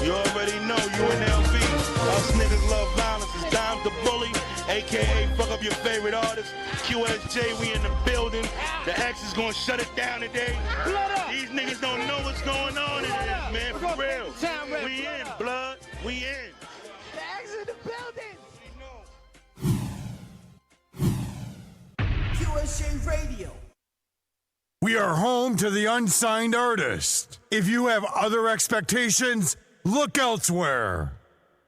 You already know, UNLV. Us niggas love violence. It's Dime the Bully, a.k.a. fuck up your favorite artist. QSJ, we in the building. The X is gonna shut it down today. These niggas don't know what's going on in this, man, for real. We in, blood. We in. The X in the building. QSJ Radio. We are home to the unsigned artist. If you have other expectations, look elsewhere.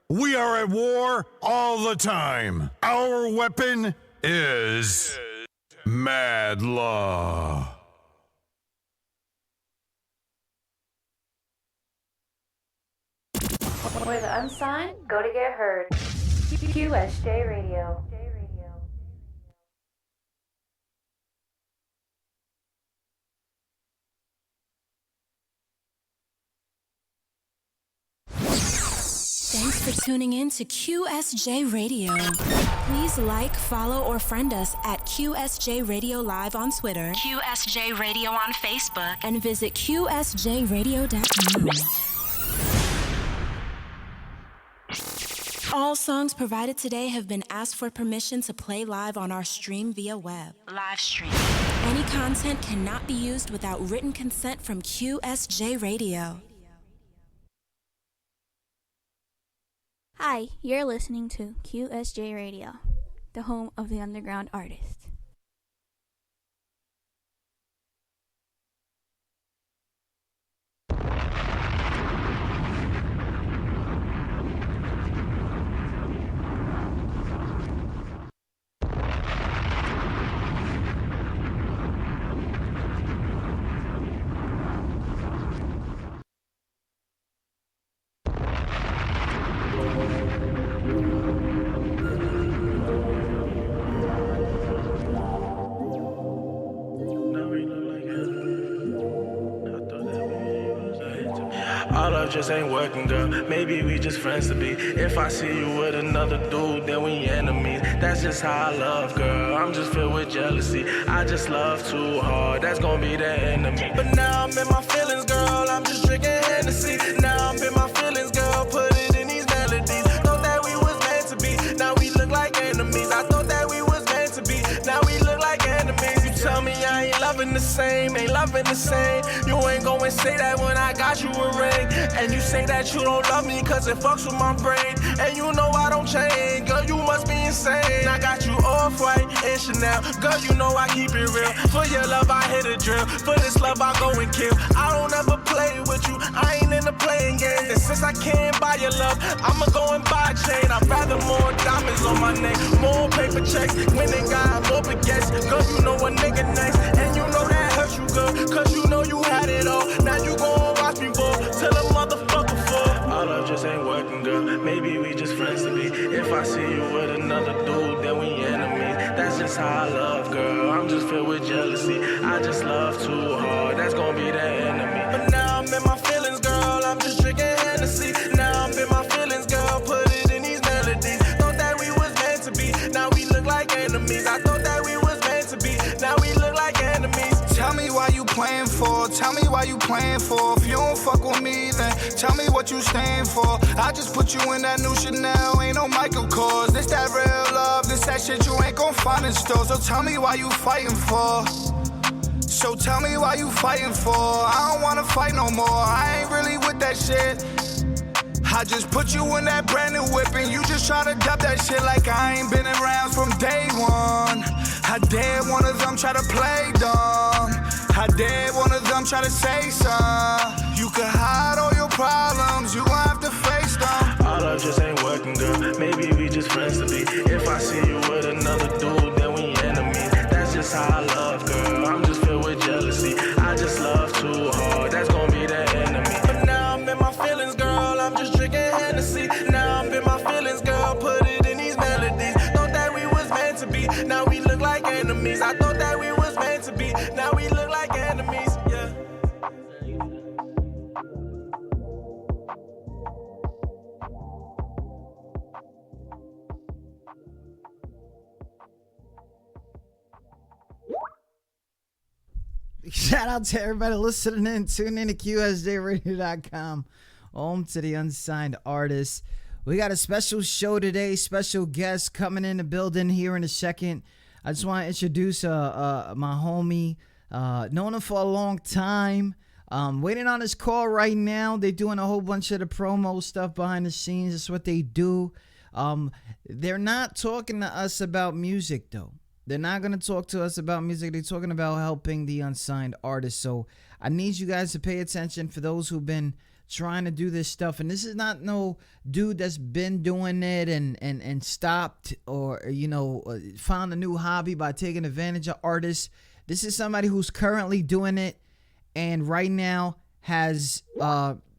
We are at war all the time. Our weapon is mad law. Where the unsigned go to get heard. QSJ Radio. Thanks for tuning in to QSJ Radio. Please like, follow, or friend us at QSJ Radio Live on Twitter, QSJ Radio on Facebook, and visit QSJRadio.com. All songs provided today have been asked for permission to play live on our stream via web. Live stream. Any content cannot be used without written consent from QSJ Radio. Hi, you're listening to QSJ Radio, the home of the underground artist. Our love just ain't working, girl. Maybe we just friends to be. If I see you with another dude, then we enemies. That's just how I love, girl. I'm just filled with jealousy. I just love too hard. That's gonna be the enemy. But now I'm in my feelings, girl. I'm just drinking Hennessy. Now I'm in my feelings, girl. Put it in these melodies. Thought that we was meant to be. Now we look like enemies. I thought that we was meant to be. Now we look like enemies. You tell me I ain't loving the same, ain't loving the same. You ain't gonna say that when I got you a ring. And you say that you don't love me cause it fucks with my brain. And you know I don't change, girl, you must be insane. I got you Off-White and Chanel, girl, you know I keep it real. For your love I hit a drill, for this love I go and kill. I don't ever play with you, I ain't into playing games. And since I can't buy your love, I'ma go and buy a chain. I'd rather more diamonds on my neck, more paper checks. When they got more baguettes, girl, you know a nigga next. And you know that hurts you, girl, cause you know you had it all. Now you gon' watch me fall till a motherfucker fall. Our love just ain't working, girl. Maybe we just friends to be. If I see you with another dude, then we enemies. That's just how I love, girl. I'm just filled with jealousy. I just love too hard. That's gonna be the enemy. But now I'm in my feelings, girl. I'm just drinking Hennessy. Now I'm in my feelings, girl. Put it in these melodies. Thought that we was meant to be. Now we look like enemies. I thought that we was meant to be. Now we look like enemies. Tell me why you playing for. Tell me why you playing for. If you don't fuck with me, then tell me what you stand for. I just put you in that new Chanel, ain't no Michael Kors. This that real love, this that shit you ain't gon' find in stores. So tell me why you fighting for. So tell me why you fighting for. I don't wanna fight no more. I ain't really with that shit. I just put you in that brand new whip and you just try to dump that shit like I ain't been around from day one. I dare one of them try to play dumb. I dare one of them try to say something. You can hide all your problems, you gon' have to face them. Our love just ain't working, girl. Maybe we just friends to be. If I see you with another dude, then we enemies. That's just how I love, girl. I'm just filled with jealousy. I just love too hard. That's gonna be the enemy. But now I'm in my feelings, girl. I'm just drinking Hennessy. Now I'm in my feelings, girl. Put it in these melodies. Thought that we was meant to be. Now we look like enemies. I thought that we was meant to be. Now we look like enemies. Yeah. Shout out to everybody listening in. Tune in to QSJRadio.com home to the unsigned artists. We got a special show today, special guest coming in the building here in a second. I just want to introduce my homie, known him for a long time. Waiting on his call right now. They're doing a whole bunch of the promo stuff behind the scenes. That's what they do. They're not talking to us about music, though. They're not going to talk to us about music. They're talking about helping the unsigned artists. So I need you guys to pay attention for those who've been trying to do this stuff. And this is not no dude that's been doing it and stopped or, found a new hobby by taking advantage of artists. This is somebody who's currently doing it and right now has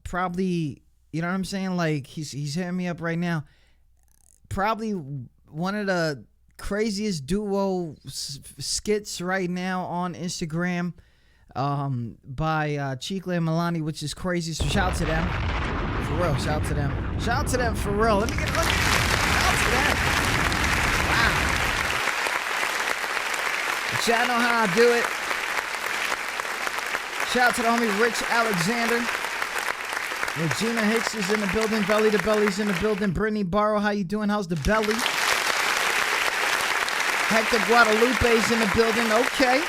probably, you know what I'm saying? Like he's hitting me up right now. Probably one of the craziest duo skits right now on Instagram by Chicle and Milani, which is crazy. So shout out to them. For real, shout out to them. Shout out to them for real. Let me get shout out to them. Wow. But y'all know how I do it. Shout out to the homie Rich Alexander. Regina Hicks is in the building. Belly to Belly's in the building. Brittany Barrow, how you doing? How's the belly? Hector Guadalupe's in the building. Okay.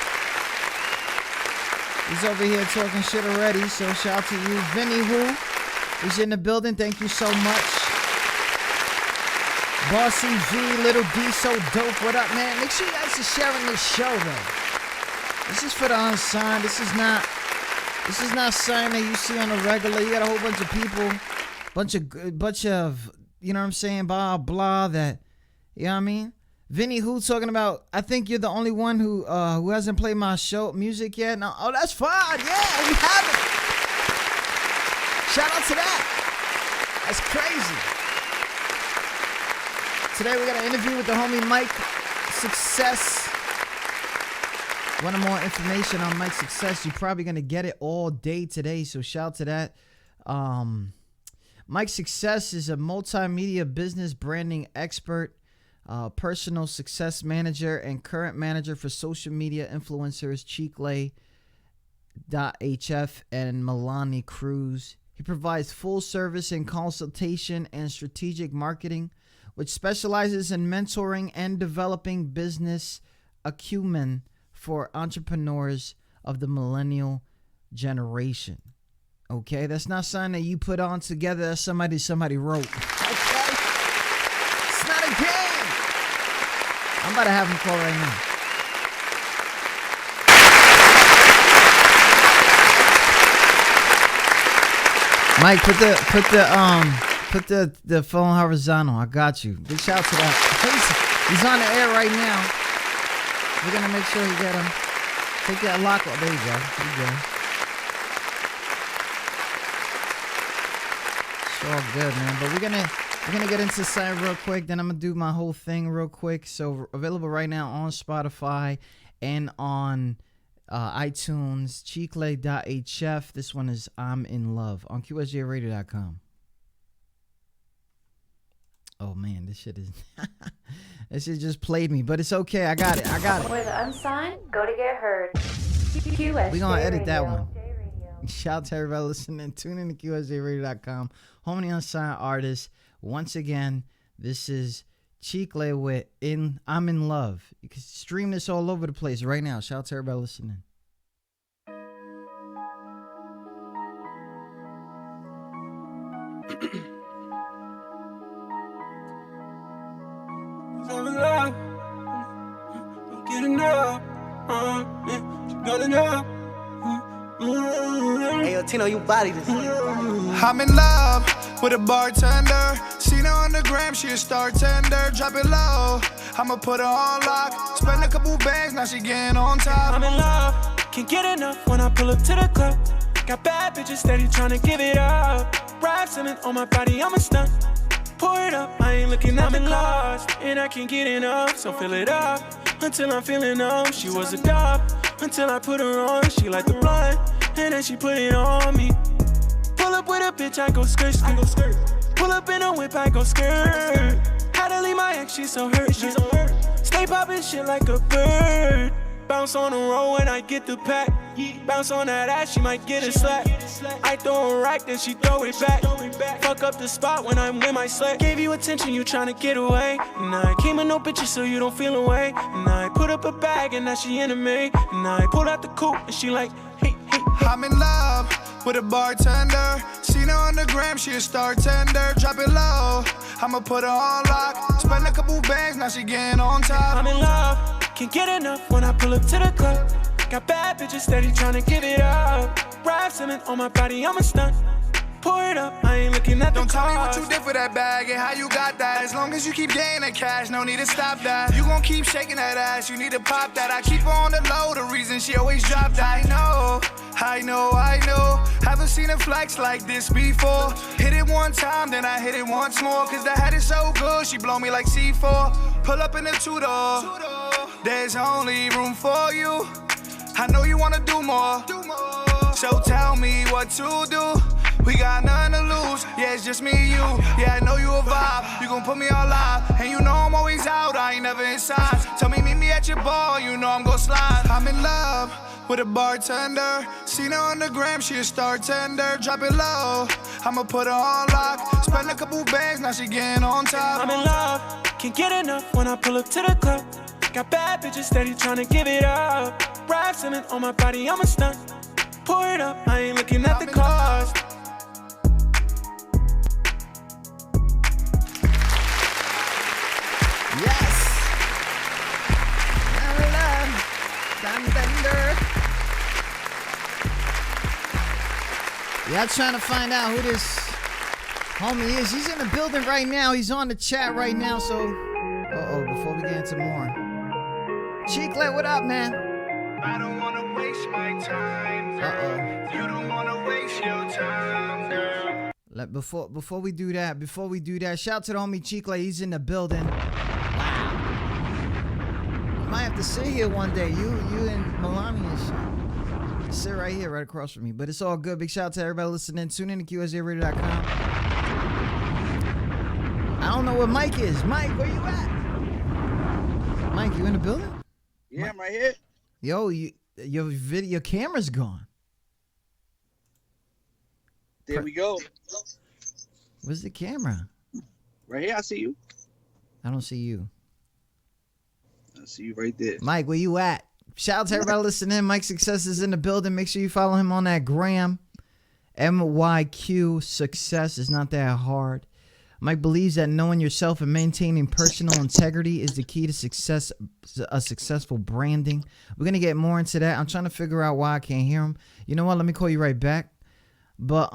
He's over here talking shit already, so shout out to you. Vinny Who is in the building. Thank you so much. Bossy V, Little D, so dope. What up, man? Make sure you guys are sharing this show, though. This is for the unsigned. This is not something that you see on a regular. You got a whole bunch of people, bunch of, you know what I'm saying, blah, blah, that, you know what I mean? Vinny Who talking about, I think you're the only one who hasn't played my show music yet. No, oh, that's fine. Yeah, we have it. Shout out to that. That's crazy. Today we got an interview with the homie Mike Success. Want more information on Mike Success? You're probably going to get it all day today, so shout out to that. Mike Success is a multimedia business branding expert, personal success manager, and current manager for social media influencers Chicle.hf and Milani Cruz. He provides full service in consultation and strategic marketing, which specializes in mentoring and developing business acumen for entrepreneurs of the millennial generation. Okay, that's not something that you put on together. That's somebody wrote. Okay, it's not a game. I'm about to have him call right now. Mike, put the phone horizontal. I got you. Big shout out to that. He's on the air right now. We're gonna make sure you get him. Take that lock off. There you go. It's all good, man. But we're gonna get into something real quick. Then I'm gonna do my whole thing real quick. So available right now on Spotify and on iTunes. Chicle.hf. This one is I'm in Love on QSJRadio.com. Oh man, this shit is this shit just played me, but it's okay. I got it. For the unsigned, go to get heard. QSJ we gonna edit Radio. that one. Shout out to everybody listening. Tune in to QSJRadio.com. Home of the unsigned artists. Once again, this is Chicle with I'm in Love. You can stream this all over the place right now. Shout out to everybody listening. Hey, yo, Tino, you body this. I'm in love with a bartender. Seen her on the gram, she a star tender. Drop it low, I'ma put her on lock. Spend a couple bands, now she getting on top. I'm in love, can't get enough when I pull up to the club. Got bad bitches steady tryna give it up. Rap cement on my body, I'm a stunt. Pour it up, I ain't looking, I'm in lost. And I can't get enough, so fill it up until I'm feeling numb. She was a dub until I put her on. She like the blunt, and then she put it on me. Pull up with a bitch, I go skirt, I go skirt. Pull up in a whip, I go skirt. Had to leave my ex, she so hurt, Stay poppin' shit like a bird. Bounce on the road when I get the pack. Bounce on that ass, she might get a slap. I throw a rack, then she throw it back. Fuck up the spot when I'm with my slack. Gave you attention, you tryna get away. And I came with no bitches so you don't feel away. And I put up a bag and now she into me. And I pulled out the coupe and she like, hey, hey. I'm in love with a bartender. Seen her on the gram, she a star tender. Drop it low, I'ma put her on lock. Spend a couple bands, now she getting on top. I'm in love, can't get enough when I pull up to the club. Got bad bitches steady tryna give it up. Rap cement on my body, I'm a stunt. Pour it up, I ain't looking at the Don't tell me what cost. you did for that bag and how you got that. As long as you keep getting that cash, no need to stop that. You gon' keep shaking that ass, you need to pop that. I keep her on the low, the reason she always drop that. I know. Haven't seen a flex like this before. Hit it one time, then I hit it once more. Cause the head is so good, she blow me like C4. Pull up in the two-door, there's only room for you. I know you wanna do more, so tell me what to do. We got nothing to lose, yeah, it's just me and you. Yeah, I know you a vibe, you gon' put me on live. And you know I'm always out, I ain't never inside. Tell me, meet me at your bar, you know I'm gon' slide. I'm in love with a bartender. Seen her on the gram, she a star tender. Drop it low, I'ma put her on lock. Spend a couple bands, now she getting on top. I'm in love, can't get enough when I pull up to the club. Got bad bitches steady tryna give it up. Rap cement on my body, I'm a stunt. Pour it up, I ain't looking at the cost. Yes. Y'all trying to find out who this homie is. He's in the building right now. He's on the chat right now. So, before we get into more. Cheeklet, what up, man? I don't wanna waste my time, girl. You don't wanna waste your time, girl. Before we do that, shout out to the homie Cheeklet. He's in the building. Wow. You might have to sit here one day. You and Melania and shit. Sit right here, right across from me. But it's all good. Big shout out to everybody listening. Tune in to QSJRadio.com. I don't know where Mike is. Mike, where you at? Mike, you in the building? Yeah, I'm right here. Yo, your camera's gone. There we go. Where's the camera? Right here, I see you. I don't see you. I see you right there. Mike, where you at? Shout out to everybody listening. Mike Success is in the building. Make sure you follow him on that gram. MYQ Success is not that hard. Mike believes that knowing yourself and maintaining personal integrity is the key to success, a successful branding. We're going to get more into that. I'm trying to figure out why I can't hear him. You know what? Let me call you right back. But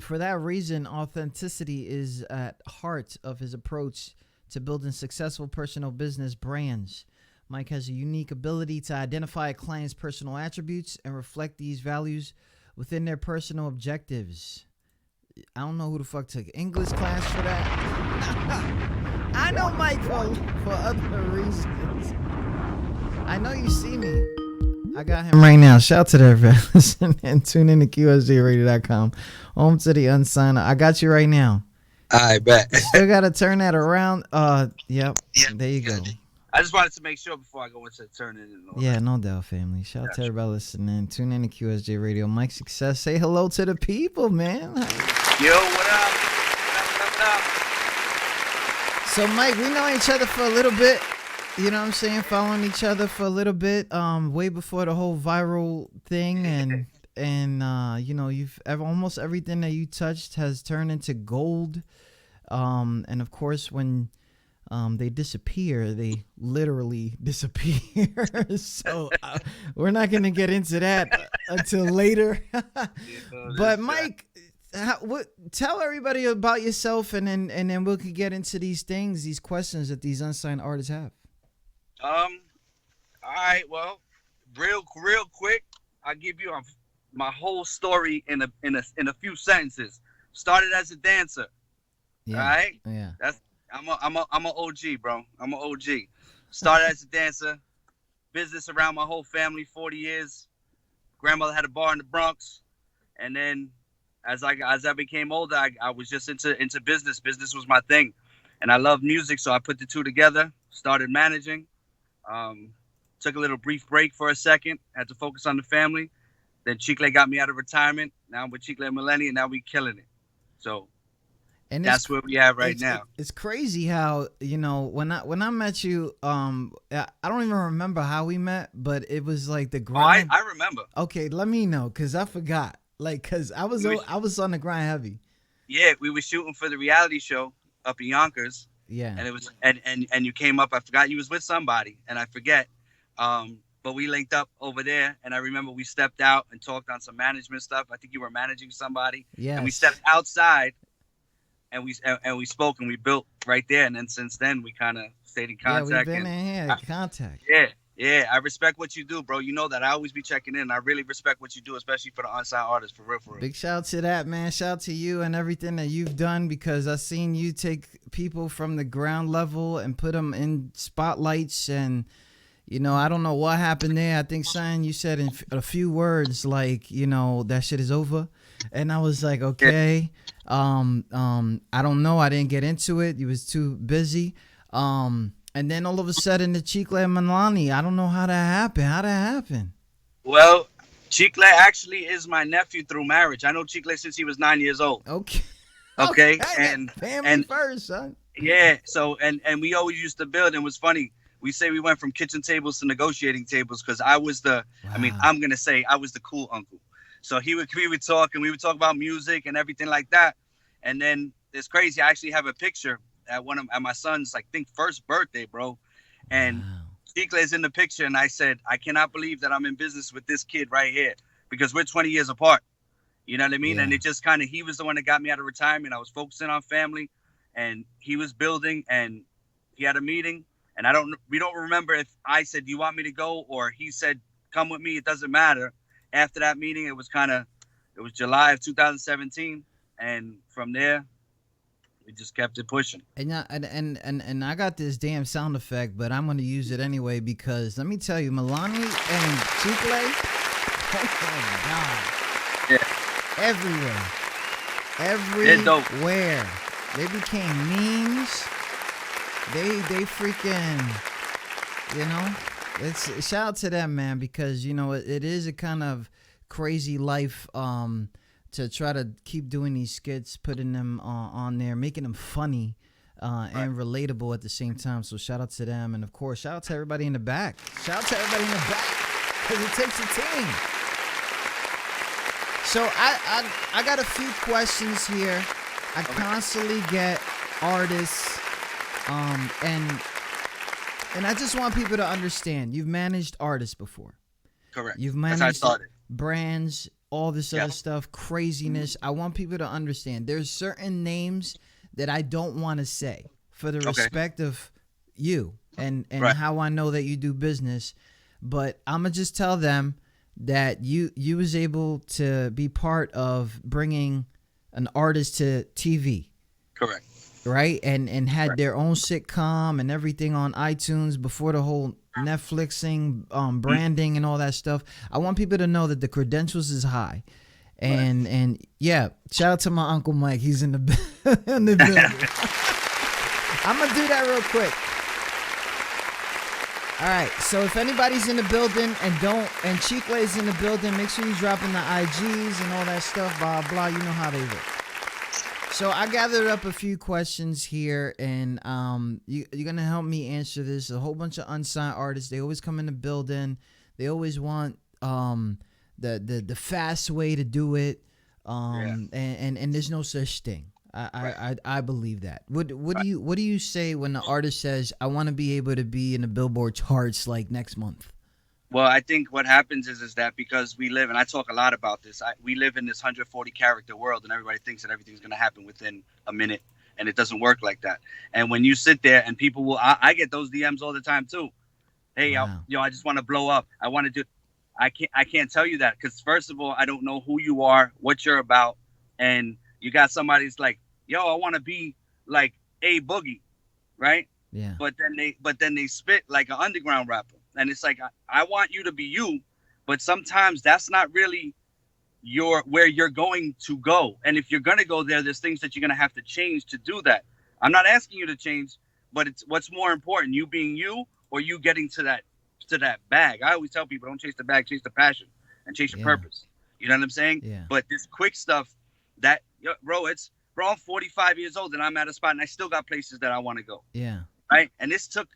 for that reason, authenticity is at heart of his approach to building successful personal business brands. Mike has a unique ability to identify a client's personal attributes and reflect these values within their personal objectives. I don't know who the fuck took English class for that. I know Mike for other reasons. I know you see me. I got him right now. Shout out to everybody listening and tune in to QSJRadio.com. Home to the unsigned. I got you right now. I bet. Still got to turn that around. Yep. There you go. I just wanted to make sure before I go into turning it. Yeah, no doubt, family. Shout out to everybody listening. Tune in to QSJ Radio. Mike Success. Say hello to the people, man. Yo, what up? What up? So, Mike, we know each other for a little bit. You know what I'm saying? Following each other for a little bit. Way before the whole viral thing, and you know, almost everything that you touched has turned into gold. And of course, when they disappear, they literally disappear. So we're not going to get into that until later. But Mike, tell everybody about yourself, and then we can get into these things, these questions that these unsigned artists have. All right. Well, real quick, I'll give you my whole story in a few sentences. Started as a dancer. Yeah. All right. Yeah. I'm a OG, bro. I'm an OG. Started as a dancer. Business around my whole family, 40 years. Grandmother had a bar in the Bronx, and then as I became older, I was just into business. Business was my thing, and I love music, so I put the two together. Started managing. took a little brief break for a second, had to focus on the family. Then Chicle got me out of retirement. Now I'm with Chicle and Millennium, and now we killing it. So And that's where we at right now. It's crazy how, when I met you, I don't even remember how we met, but it was like the grind. I remember. Okay, let me know, cause I forgot. Like, cause I was on the grind heavy. Yeah, we were shooting for the reality show up in Yonkers. Yeah. And it was and you came up. I forgot you was with somebody, and I forget. But we linked up over there, and I remember we stepped out and talked on some management stuff. I think you were managing somebody. Yeah. And we stepped outside. And we spoke and we built right there, and then since then we kind of stayed in contact. Yeah, we've been in contact. Yeah. I respect what you do, bro. You know that I always be checking in. I really respect what you do, especially for the unsigned artists, for real. Big shout out to that, man. Shout out to you and everything that you've done, because I've seen you take people from the ground level and put them in spotlights, and I don't know what happened there. I think, son, you said in a few words like, that shit is over, and I was like, okay. I don't know. I didn't get into it. You was too busy. And then all of a sudden the Chicle and Milani, I don't know how that happened. How'd that happen? Well, Chicle actually is my nephew through marriage. I know Chicle since he was 9 years old. Okay. And family first, son. Yeah. So, and we always used to build, and it was funny. We say we went from kitchen tables to negotiating tables, because I was I'm going to say I was the cool uncle. So we would talk, and we would talk about music and everything like that. And then it's crazy. I actually have a picture at my son's, I think, first birthday, bro. And Chicle is in the picture. And I said, I cannot believe that I'm in business with this kid right here, because we're 20 years apart. You know what I mean? Yeah. And it just he was the one that got me out of retirement. I was focusing on family, and he was building, and he had a meeting. And we don't remember if I said, do you want me to go? Or he said, come with me. It doesn't matter. After that meeting, it was July of 2017, and from there, we just kept it pushing. And I got this damn sound effect, but I'm gonna use it anyway, because let me tell you, Milani and Chicle, oh my god, yeah, everywhere, they became memes. They freaking, It's shout out to them, man, because it is a kind of crazy life to try to keep doing these skits, putting them on there, making them funny and relatable at the same time. So shout out to them, and of course shout out to everybody in the back. Shout out to everybody in the back, because it takes a team. So I got a few questions here. I constantly get artists and I just want people to understand, you've managed artists before. Correct. You've managed brands, all this other stuff, craziness. I want people to understand there's certain names that I don't want to say for the respect of you and how I know that you do business. But I'm going to just tell them that you was able to be part of bringing an artist to TV. Correct. Right, and had their own sitcom and everything on iTunes before the whole Netflixing, branding and all that stuff. I want people to know that the credentials is high, and yeah, shout out to my Uncle Mike. He's in the building. I'm gonna do that real quick. All right, so if anybody's in the building and Chicle is in the building, make sure you're dropping the IGs and all that stuff. Blah blah. You know how they work. So I gathered up a few questions here, and you're gonna help me answer this. A whole bunch of unsigned artists. They always come in the building. They always want the fast way to do it. And there's no such thing. I believe that. What do you say when the artist says, I want to be able to be in the Billboard charts like next month? Well, I think what happens is that because we live, and I talk a lot about this, we live in this 140 character world, and everybody thinks that everything's going to happen within a minute, and it doesn't work like that. And when you sit there and people will, I get those DMs all the time too. Hey, wow. I just want to blow up. I want to do, I can't tell you that, because first of all, I don't know who you are, what you're about. And you got somebody who's like, yo, I want to be like A Boogie, right? Yeah. But then they spit like an underground rapper. And it's like, I want you to be you, but sometimes that's not really where you're going to go. And if you're going to go there, there's things that you're going to have to change to do that. I'm not asking you to change, but it's what's more important, you being you or you getting to that after that bag. I always tell people, don't chase the bag, chase the passion and chase your purpose. You know what I'm saying? Yeah. But this quick stuff that, bro, I'm 45 years old and I'm at a spot and I still got places that I want to go. Yeah. Right. And this took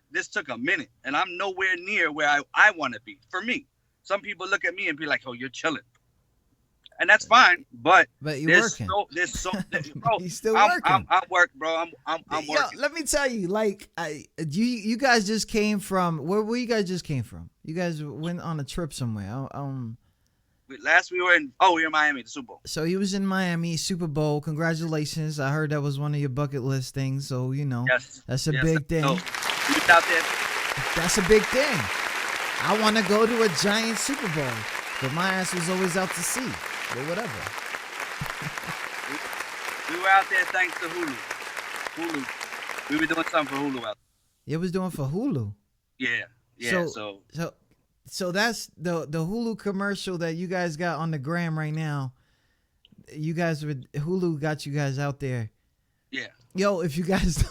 a minute and I'm nowhere near where I want to be. For me, some people look at me and be like, oh, you're chilling. And that's fine, but you're working. Bro, you still working. I'm working, bro. I'm working. Let me tell you, like, you guys just came from where you guys just came from. You guys went on a trip somewhere. We were in Miami, the Super Bowl. So he was in Miami, Super Bowl. Congratulations! I heard that was one of your bucket list things. So that's a big thing. So, he was out there. That's a big thing. I want to go to a giant Super Bowl, but my ass was always out to sea. But whatever. We were out there thanks to Hulu. We were doing something for Hulu out there. You was doing for Hulu? Yeah. So that's the Hulu commercial that you guys got on the gram right now. Hulu got you guys out there. Yeah. Yo, if you guys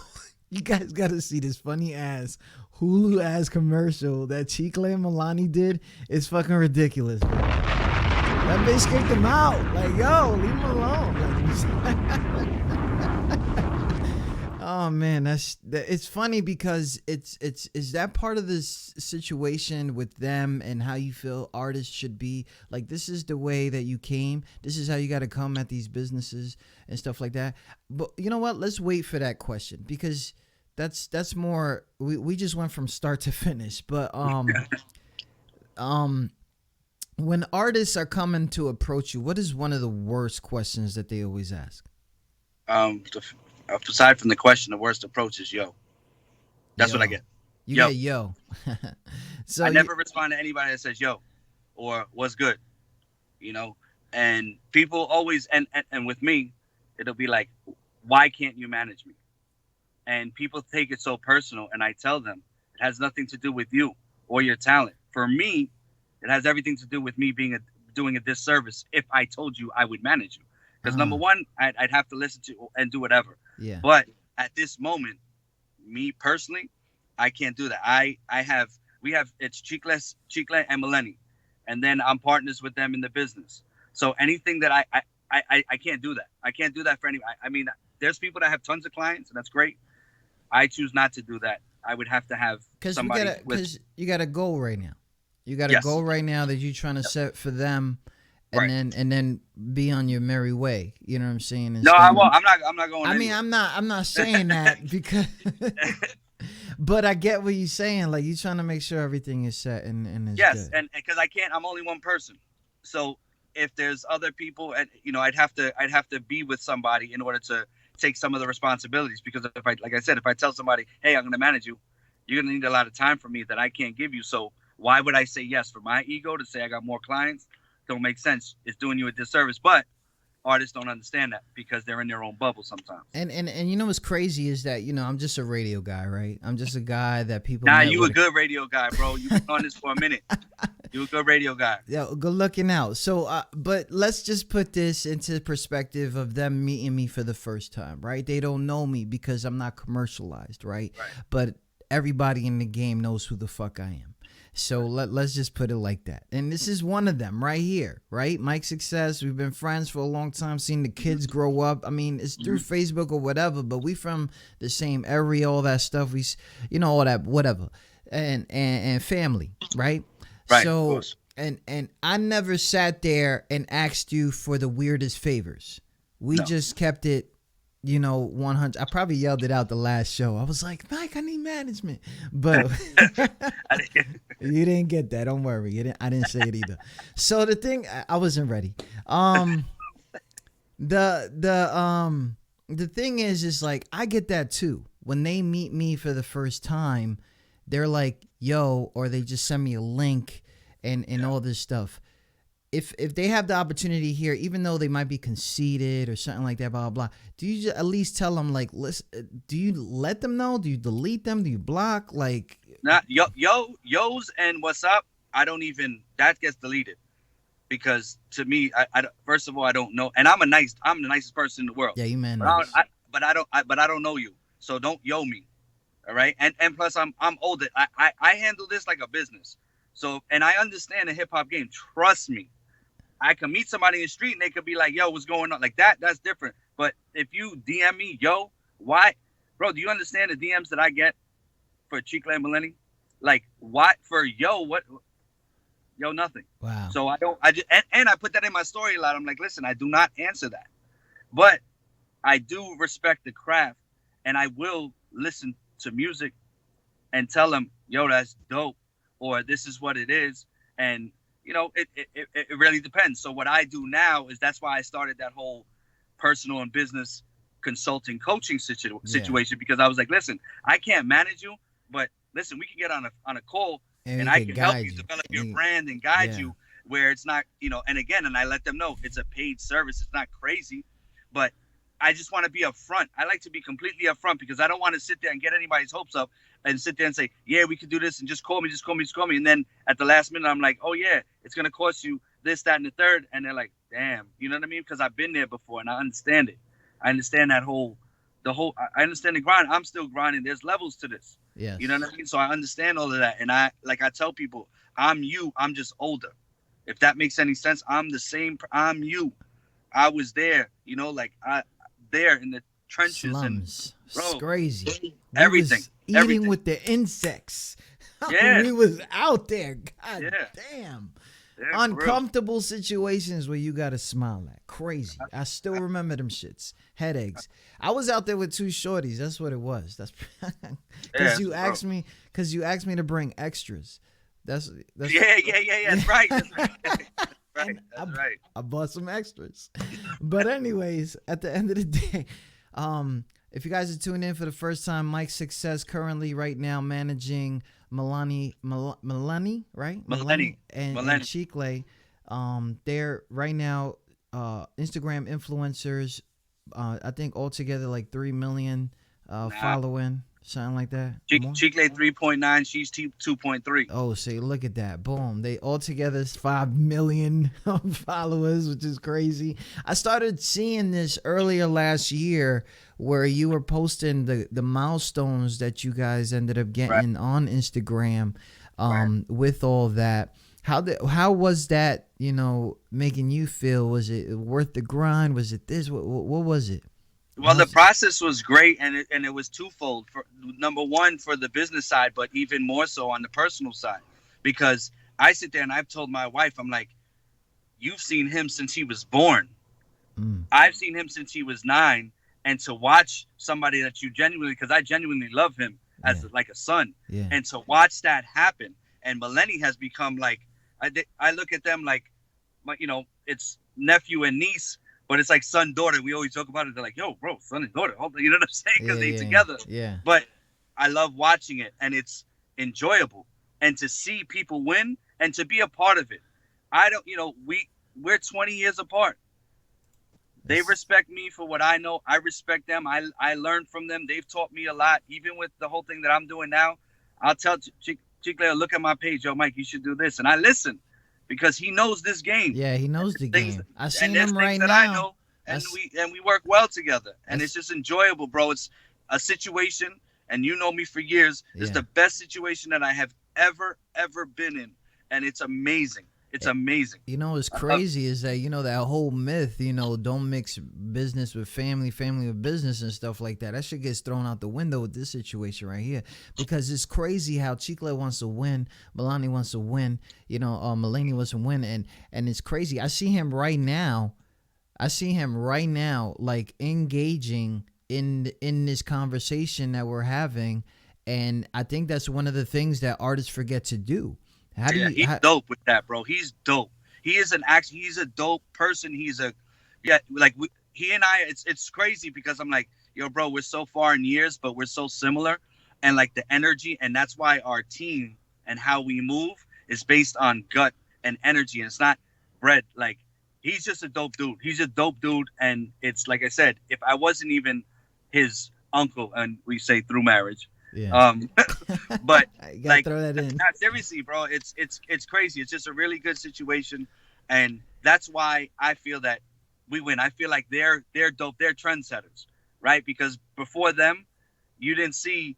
got to see this funny ass Hulu ass commercial that Chicle and Milani did. It's fucking ridiculous, bro. That bitch kicked him out. Like, yo, leave him alone. Oh man, it's funny because it's that part of this situation with them and how you feel artists should be. Like, this is the way that you came. This is how you got to come at these businesses and stuff like that. But you know what? Let's wait for that question because that's more. We just went from start to finish. But when artists are coming to approach you, what is one of the worst questions that they always ask? Aside from the question, the worst approach is yo. That's what I get. You get yo. So I never respond to anybody that says yo or what's good. And people always and with me, it'll be like, why can't you manage me? And people take it so personal, and I tell them it has nothing to do with you or your talent. For me, it has everything to do with me doing a disservice if I told you I would manage you. Because number one, I'd have to listen to and do whatever. Yeah. But at this moment, me personally, I can't do that. We have it's Chicle and Milani, and then I'm partners with them in the business. So anything that I can't do that. I can't do that for anybody. I mean, there's people that have tons of clients, and that's great. I choose not to do that. I would have to have somebody because you got a goal right now. You got a goal right now that you're trying to set for them. And then be on your merry way. You know what I'm saying? No, I won't. I'm not going. I mean, I'm not saying that because, but I get what you're saying. Like, you're trying to make sure everything is set and is yes, good. and because I can't. I'm only one person. So if there's other people, and I'd have to be with somebody in order to take some of the responsibilities. Because if I tell somebody, hey, I'm going to manage you, you're going to need a lot of time from me that I can't give you. So why would I say yes for my ego to say I got more clients? Don't make sense. It's doing you a disservice. But artists don't understand that because they're in their own bubble sometimes. And you know what's crazy is that I'm just a radio guy, right? I'm just a guy that people. Nah, you a good radio guy, bro. You've been on this for a minute. You a good radio guy. Yeah, good looking out. So, but let's just put this into perspective of them meeting me for the first time, right? They don't know me because I'm not commercialized, right? But everybody in the game knows who the fuck I am. So let's just put it like that. And this is one of them right here, right? Mike Success. We've been friends for a long time, seen the kids grow up. I mean, it's through Facebook or whatever, but we from the same area, all that stuff. We, all that, whatever. And family, right? Right. So, and I never sat there and asked you for the weirdest favors. We just kept it, 100. I probably yelled it out the last show. I was like, Mike, I need management. But you didn't get that. Don't worry. I didn't say it either. So the thing, I wasn't ready. The thing is like, I get that too. When they meet me for the first time, they're like, yo, or they just send me a link and all this stuff. If they have the opportunity here, even though they might be conceited or something like that, blah, blah, blah, do you just at least tell them, like, listen, do you let them know? Do you delete them? Do you block? Like, not yo's and what's up, I don't even, that gets deleted. Because to me, I first of all, I don't know. And I'm the nicest person in the world. Yeah, you man. But I don't know you. So don't yo me. All right. And plus I'm older. I handle this like a business. So, and I understand the hip hop game. Trust me. I can meet somebody in the street and they could be like, yo, what's going on? Like that's different. But if you DM me, yo, why? Bro, do you understand the DMs that I get for Chicle and Millennium? Like, what? For yo, what? Yo, nothing. Wow. So and I put that in my story a lot. I'm like, listen, I do not answer that. But I do respect the craft, and I will listen to music and tell them, yo, that's dope, or this is what it is. And you know, it really depends. So what I do now is that's why I started that whole personal and business consulting coaching situation, because I was like, listen, I can't manage you, but listen, we can get on a call and I can help you develop your brand and guide you where it's not, you know, and again, and I let them know it's a paid service. It's not crazy, but I just want to be upfront. I like to be completely upfront because I don't want to sit there and get anybody's hopes up and sit there and say, yeah, we could do this and just call me. And then at the last minute, I'm like, oh yeah, it's going to cost you this, that, and the third. And they're like, damn, you know what I mean? Because I've been there before and I understand it. I understand I understand the grind. I'm still grinding. There's levels to this. Yes. You know what I mean? So I understand all of that. And I tell people, I'm just older. If that makes any sense, I'm the same. I'm you. I was there, you know, like there in the trenches. Slums. And bro, it's crazy. Everything. Eating with the insects. Yeah. We was out there. God Yeah. damn. Yeah, Uncomfortable situations where you gotta smile at. Crazy. I still remember them shits. Headaches. I was out there with two shorties. That's what it was. That's because you asked me to bring extras. That's yeah. That's right. That's right. That's right. I bought some extras. But anyways, at the end of the day, if you guys are tuning in for the first time, Mike's Success currently right now managing Milani, right? Milani and Chicle. They're right now Instagram influencers. I think altogether like 3 million following, something like that. Chicle 3.9, she's 2.3. Oh, see, look at that. Boom. They altogether is 5 million followers, which is crazy. I started seeing this earlier last year where you were posting the milestones that you guys ended up getting on Instagram with all that. How was that, you know, making you feel? Was it worth the grind? Was it this? What was it? Well, the process was great, and it was twofold. For number one, for the business side, but even more so on the personal side, because I sit there and I've told my wife, I'm like, you've seen him since he was born. I've seen him since he was 9, and to watch somebody that you genuinely, because I genuinely love him as like a son, and to watch that happen, and Millennium has become like, I look at them like, you know, it's nephew and niece. But it's like son, daughter. We always talk about it. They're like, yo, bro, son and daughter. You know what I'm saying? Because they together. Yeah. But I love watching it, and it's enjoyable. And to see people win and to be a part of it. I don't, you know, we're 20 years apart. They respect me for what I know. I respect them. I learned from them. They've taught me a lot. Even with the whole thing that I'm doing now, I'll tell Chicle, look at my page. Yo, Mike, you should do this. And I listen. Because he knows this game. Yeah, he knows the game. I seen him right now. I know, and we work well together, and it's just enjoyable, bro. It's a situation, and you know me for years. It's the best situation that I have ever been in, and it's amazing. It's amazing. You know, what's crazy is that, you know, that whole myth, you know, don't mix business with family, family with business and stuff like that. That shit gets thrown out the window with this situation right here, because it's crazy how Chicle wants to win, Milani wants to win, you know, Milani wants to win, and it's crazy. I see him right now, like engaging in this conversation that we're having, and I think that's one of the things that artists forget to do. He's dope with that, bro. He's dope. He is he's a dope person. He and I, it's crazy because I'm like, yo, bro, we're so far in years, but we're so similar. And like the energy, and that's why our team and how we move is based on gut and energy. And it's not bread. Like, he's just a dope dude. He's a dope dude. And it's like I said, if I wasn't even his uncle, and we say through marriage, but like, throw that in. Seriously, bro, it's crazy. It's just a really good situation, and that's why I feel that we win. I feel like they're dope. They're trendsetters, right? Because before them, you didn't see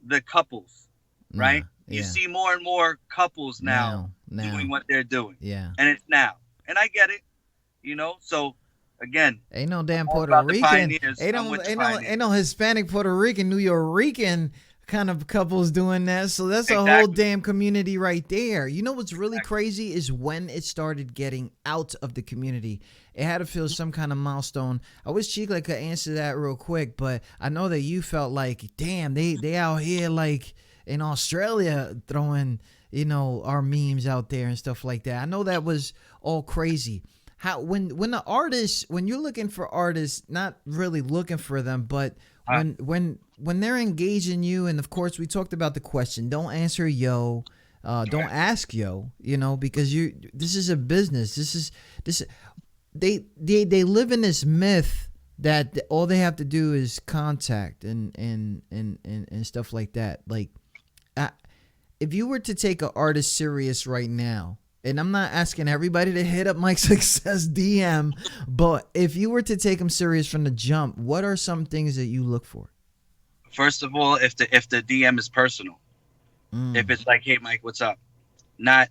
the couples, right? You see more and more couples now doing what they're doing. Yeah. And it's now. And I get it, you know? So, again, ain't no damn all Puerto about the Rican. pioneers. Ain't no Hispanic, Puerto Rican, New Yorican kind of couples doing that. So that's a whole damn community right there. You know what's really crazy is when it started getting out of the community. It had to feel some kind of milestone. I wish Chica could answer that real quick, but I know that you felt like, damn, they out here like in Australia throwing, you know, our memes out there and stuff like that. I know that was all crazy. How when you're looking for artists, not really looking for them, but when they're engaging you, and of course we talked about the question, don't answer yo, don't ask yo, you know, because this is a business. They live in this myth that all they have to do is contact and stuff like that. Like, if you were to take an artist serious right now, and I'm not asking everybody to hit up Mike Success DM, but if you were to take him serious from the jump, what are some things that you look for? First of all, if the DM is personal, if it's like, hey, Mike, what's up? Not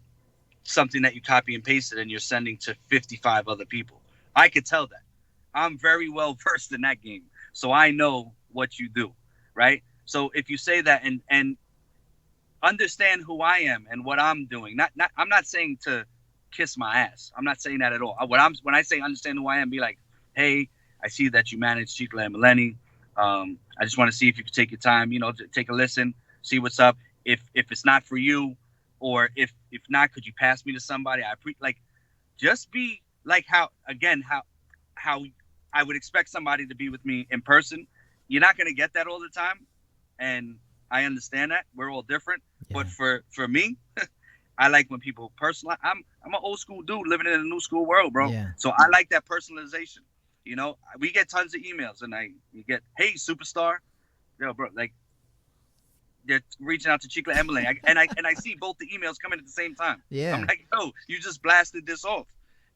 something that you copy and pasted and you're sending to 55 other people. I could tell that. I'm very well versed in that game, so I know what you do, right? So if you say that and understand who I am and what I'm doing. I'm not saying to kiss my ass. I'm not saying that at all. When I say understand who I am, be like, hey, I see that you manage Chico and Melanie. I just want to see if you could take your time, you know, to take a listen, see what's up. If it's not for you, or if not, could you pass me to somebody? Just be like how I would expect somebody to be with me in person. You're not gonna get that all the time, and I understand that we're all different. Yeah. But for me, I like when people personalize. I'm an old school dude living in a new school world, bro. Yeah. So I like that personalization. You know, we get tons of emails, and you get, hey, superstar, yo, bro, like they're reaching out to Chico Emily, and I see both the emails coming at the same time. Yeah, I'm like, yo, you just blasted this off,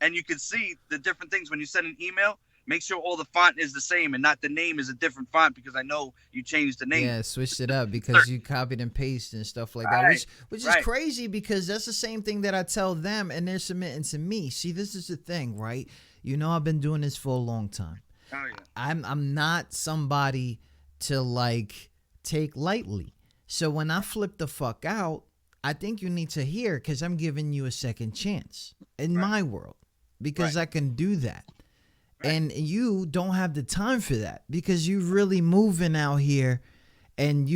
and you can see the different things when you send an email. Make sure all the font is the same and not the name is a different font, because I know you changed the name. Yeah, switched it up because you copied and pasted and stuff like that, which is crazy, because that's the same thing that I tell them and they're submitting to me. See, this is the thing, right? You know, I've been doing this for a long time. Oh, yeah. I'm not somebody to like take lightly. So when I flip the fuck out, I think you need to hear, because I'm giving you a second chance in my world, because I can do that. And you don't have the time for that, because you're really moving out here, and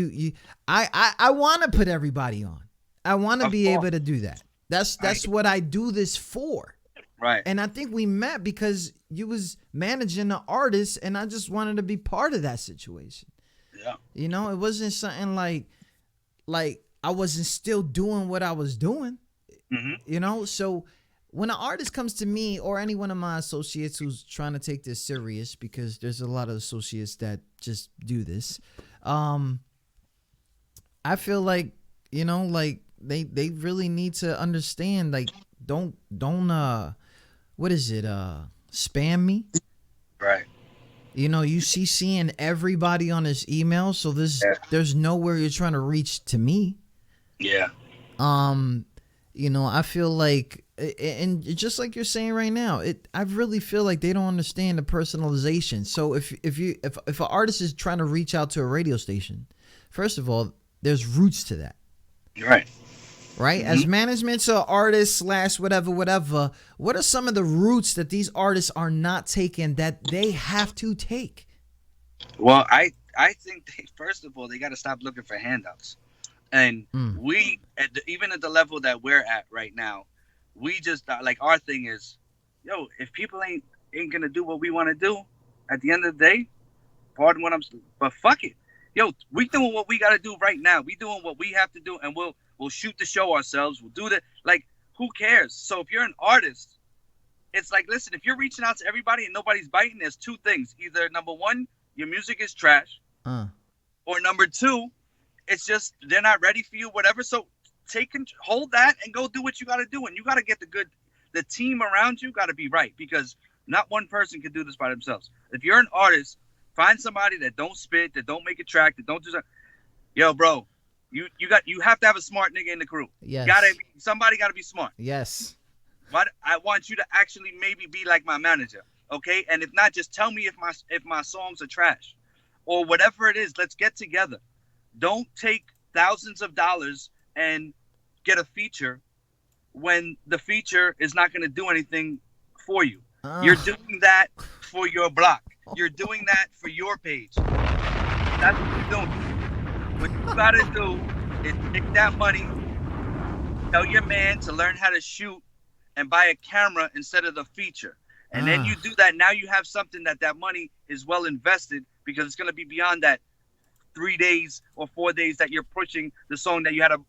I want to put everybody on. I want to be able to do that. That's what I do this for. Right. And I think we met because you was managing the artist, and I just wanted to be part of that situation. Yeah. You know, it wasn't something like I wasn't still doing what I was doing. Mm-hmm. You know, so when an artist comes to me, or any one of my associates who's trying to take this serious, because there's a lot of associates that just do this, I feel like, you know, like they really need to understand, like, don't what is it, spam me. Right. You know, you CCing everybody on this email, so there's nowhere you're trying to reach to me. Yeah. You know, I feel like, and just like you're saying right now, I really feel like they don't understand the personalization. So if an artist is trying to reach out to a radio station, first of all, there's roots to that. Right. Right? Mm-hmm. As management to artists / whatever, what are some of the routes that these artists are not taking that they have to take? Well, I think first of all, they got to stop looking for handouts. And we, even at the level that we're at right now, we just, like, our thing is, yo, if people ain't going to do what we want to do at the end of the day, pardon what I'm saying, but fuck it. Yo, we doing what we got to do right now. We doing what we have to do, and we'll shoot the show ourselves. We'll do that. Like, who cares? So if you're an artist, it's like, listen, if you're reaching out to everybody and nobody's biting, there's two things. Either, number one, your music is trash, or number two, it's just they're not ready for you, whatever. So hold that and go do what you got to do. And you got to get the team around you got to be right, because not one person can do this by themselves. If you're an artist, find somebody that don't spit, that don't make a track, that don't do something. Yo, bro, You have to have a smart nigga in the crew. Yes. Somebody gotta be smart. Yes. But I want you to actually maybe be like my manager, okay? And if not, just tell me if my songs are trash, or whatever it is. Let's get together. Don't take thousands of dollars and get a feature when the feature is not going to do anything for you. You're doing that for your block. You're doing that for your page. That's what you're doing. What you got to do is take that money, tell your man to learn how to shoot and buy a camera instead of the feature. And then you do that. Now you have something that money is well invested, because it's going to be beyond that 3 days or 4 days that you're pushing the song that you had to,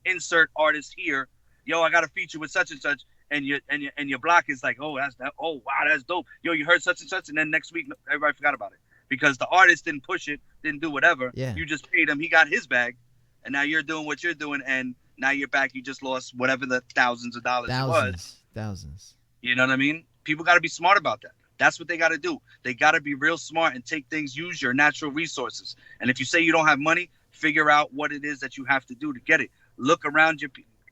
insert artist here. Yo, I got a feature with such and such, and your block is like, oh, that's that. Oh, wow, that's dope. Yo, you heard such and such, and then next week everybody forgot about it because the artist didn't push it, didn't do whatever. Yeah. You just paid him, he got his bag, and now you're doing what you're doing, and now you're back. You just lost whatever the thousands of dollars it was. Thousands. You know what I mean? People got to be smart about that. That's what they got to do. They got to be real smart and take things, use your natural resources. And if you say you don't have money, figure out what it is that you have to do to get it. Look around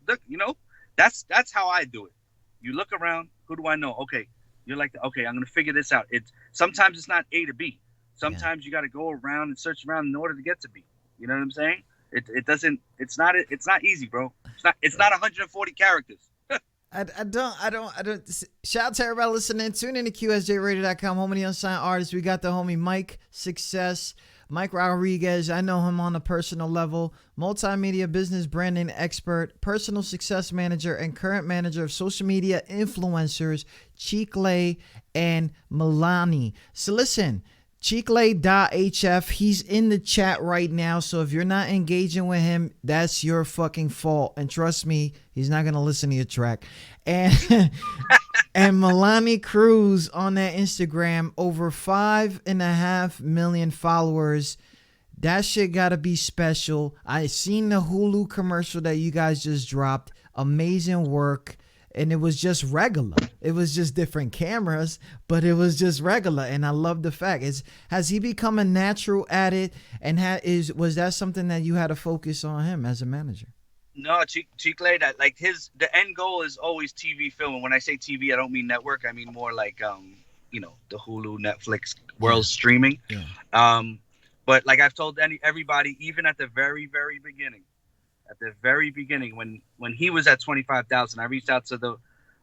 look, that's how I do it. You look around, who do I know? Okay, you're like, okay, I'm going to figure this out. Sometimes it's not A to B. Sometimes you got to go around and search around in order to get to B. You know what I'm saying? It's not easy, bro. It's not 140 characters. I don't. Shout out to everybody listening. Tune in to QSJRadio.com, home of the unsigned artists. We got the homie Mike Success, Mike Rodriguez. I know him on a personal level. Multimedia business branding expert, personal success manager, and current manager of social media influencers, Chikle and Milani. So listen, Chikle.hf, he's in the chat right now. So if you're not engaging with him, that's your fucking fault. And trust me, he's not going to listen to your track. And and Milani Cruz on that Instagram, over 5.5 million followers. That shit got to be special. I seen the Hulu commercial that you guys just dropped. Amazing work. And it was just regular. It was just different cameras, but it was just regular. And I love the fact. Has he become a natural at it? And was that something that you had to focus on him as a manager? No, Chikle, that like the end goal is always TV film. And when I say TV, I don't mean network. I mean more like the Hulu, Netflix world streaming. Yeah. But like I've told everybody, even at the very, very beginning. At the very beginning, when he was at 25,000, I reached out to the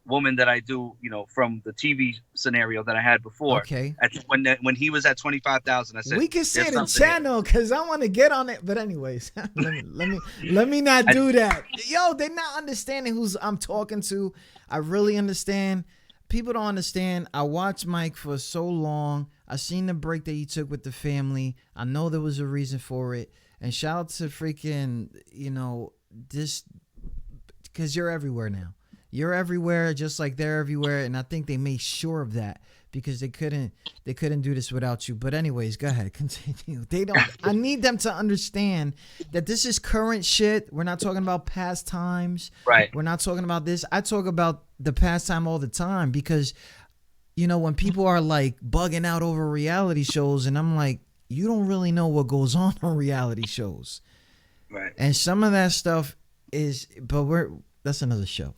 woman that I do, from the TV scenario that I had before. Okay. When he was at 25,000, I said we can say the channel because I want to get on it. But anyways, let me not do that. Yo, they're not understanding who's I'm talking to. I really understand. People don't understand. I watched Mike for so long. I seen the break that he took with the family. I know there was a reason for it. And shout out to freaking, this, because you're everywhere now. You're everywhere, just like they're everywhere. And I think they made sure of that because they couldn't do this without you. But anyways, go ahead, continue. I need them to understand that this is current shit. We're not talking about past times. Right. We're not talking about this. I talk about the past time all the time because, when people are like bugging out over reality shows and I'm like, you don't really know what goes on reality shows. Right. And some of that stuff that's another show.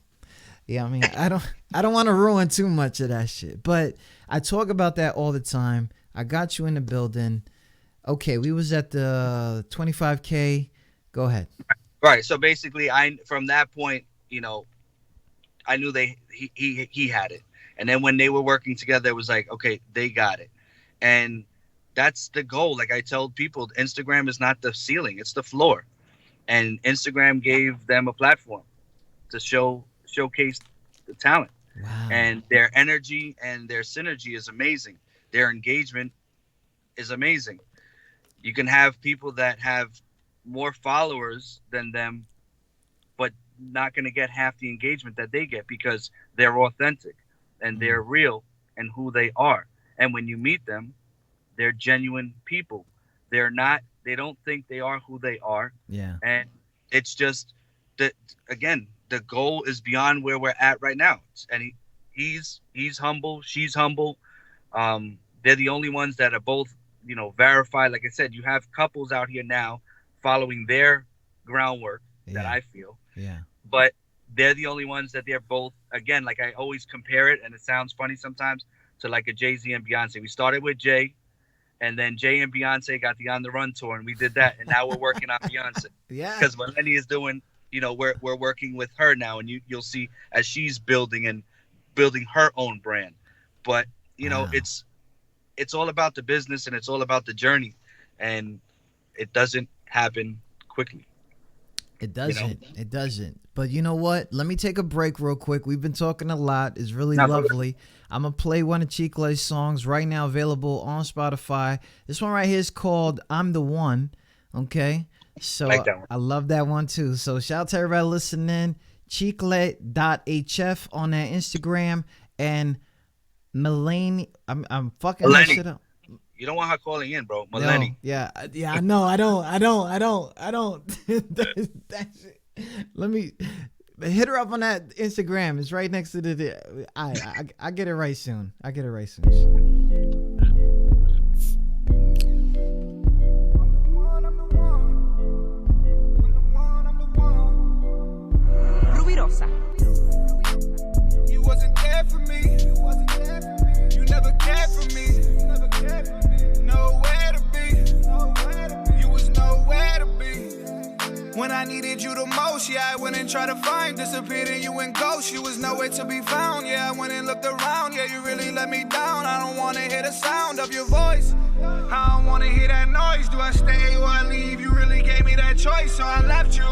Yeah, I mean, I don't want to ruin too much of that shit. But I talk about that all the time. I got you in the building. Okay, we was at the 25K. Go ahead. Right. So basically from that point, I knew he had it. And then when they were working together, it was like, okay, they got it. And that's the goal. Like I told people, Instagram is not the ceiling, it's the floor. And Instagram gave them a platform to showcase the talent. Wow. And their energy and their synergy is amazing. Their engagement is amazing. You can have people that have more followers than them, but not going to get half the engagement that they get because they're authentic and they're real and who they are. And when you meet them, they're genuine people. They don't think they are who they are. Yeah. And it's just that, again, the goal is beyond where we're at right now. And he's humble. She's humble. They're the only ones that are both, verified. Like I said, you have couples out here now following their groundwork that Yeah. I feel. Yeah. But they're the only ones that they're both, again, like I always compare it, and it sounds funny sometimes, to like a Jay-Z and Beyonce. We started with Jay, and then Jay and Beyonce got the On the Run tour, and we did that, and now we're working on Beyonce. Yeah. Because Melanie is doing, we're working with her now, and you'll see as she's building her own brand. But Wow. it's all about the business, and it's all about the journey, and it doesn't happen quickly. It doesn't. It doesn't. But you know what? Let me take a break real quick. We've been talking a lot. It's really lovely. I'm going to play one of Chicle's songs right now, available on Spotify. This one right here is called I'm the One. Okay? So Like that one. I love that one too. So shout out to everybody listening. Chicle.hf on that Instagram. And Melanie, I'm fucking that Melanie. shit up. You don't want her calling in, bro. Melanie. Yeah, I know. I don't. That's it. Let me hit her up on that Instagram. It's right next to the. I get it right soon. Rubirosa. You wasn't there for me. You never cared for me. Nowhere to be. You was nowhere to be. When I needed you the most, yeah, I went and tried to find. Disappeared in you and ghost. You was nowhere to be found. Yeah, I went and looked around. Yeah, you really let me down. I don't wanna hear the sound of your voice. I don't wanna hear that noise. Do I stay or I leave? You really gave me that choice, so I left you.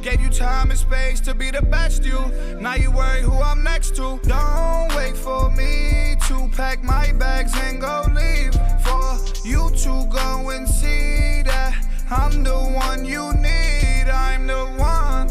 Gave you time and space to be the best you. Now you worry who I'm next to. Don't wait for me to pack my bags and go leave. For you to go and see that I'm the one you need. I'm the one.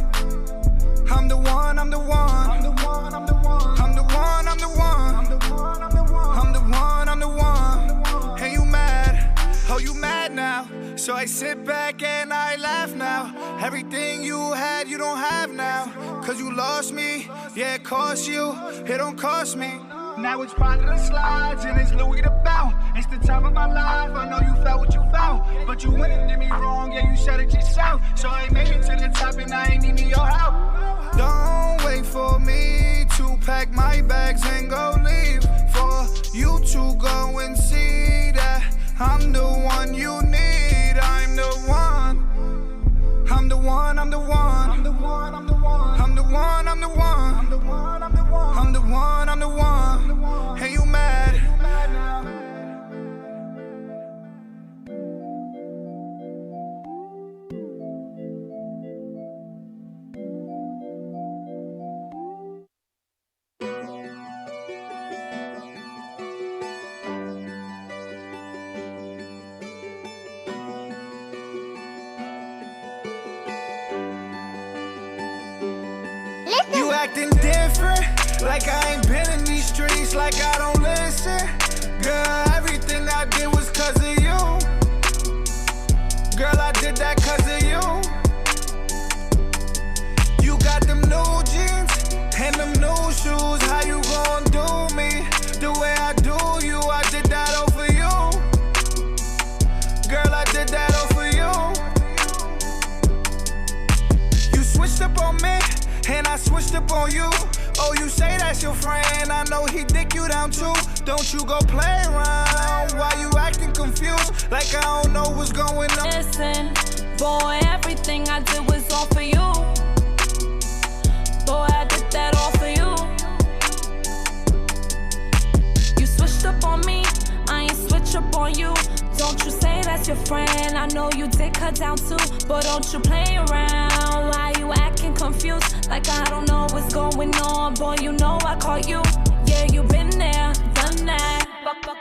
I'm the one. I'm the one. I'm the one. I'm the one. I'm the one. I'm the one. I'm the one. I'm the one. I'm the one. I'm the one. Hey, you mad? Oh, you mad now? So I sit back and I laugh now. Everything you had, you don't have now. Cause you lost me. Yeah, it cost you. It don't cost me. Now it's part of the slides and it's Louis the Bow. It's the time of my life. I know you felt what you felt, but you went and did me wrong. Yeah, you said it yourself. So I made it to the top and I ain't need your help. Don't wait for me to pack my bags and go leave. For you to go and see that I'm the one you need. I'm the one. I'm the one. I'm the one. I'm the one. I'm the one. I'm the one. I'm the one. I'm the one. I'm the one. I'm the one. I'm the one. Hey, you mad? You acting different, like I ain't been in these streets, like I don't listen. Girl, everything I did was cause of you. Girl, I did that cause of you. You got them new jeans and them new shoes. How you gon' do me the way I do you? I did that over you. Girl, I did that over you. You switched up on me and I switched up on you. Oh, you say that's your friend. I know he dick you down too. Don't you go play around. Why you acting confused? Like I don't know what's going on. Listen, boy, everything I did was all for you. Boy, I did that all for you. You switched up on me, I ain't switch up on you. Don't you say that's your friend. I know you dick her down too, but don't you play around. Why you acting confused? Like I don't know what's going on. Boy, you know I caught you. Yeah, you been there, done that.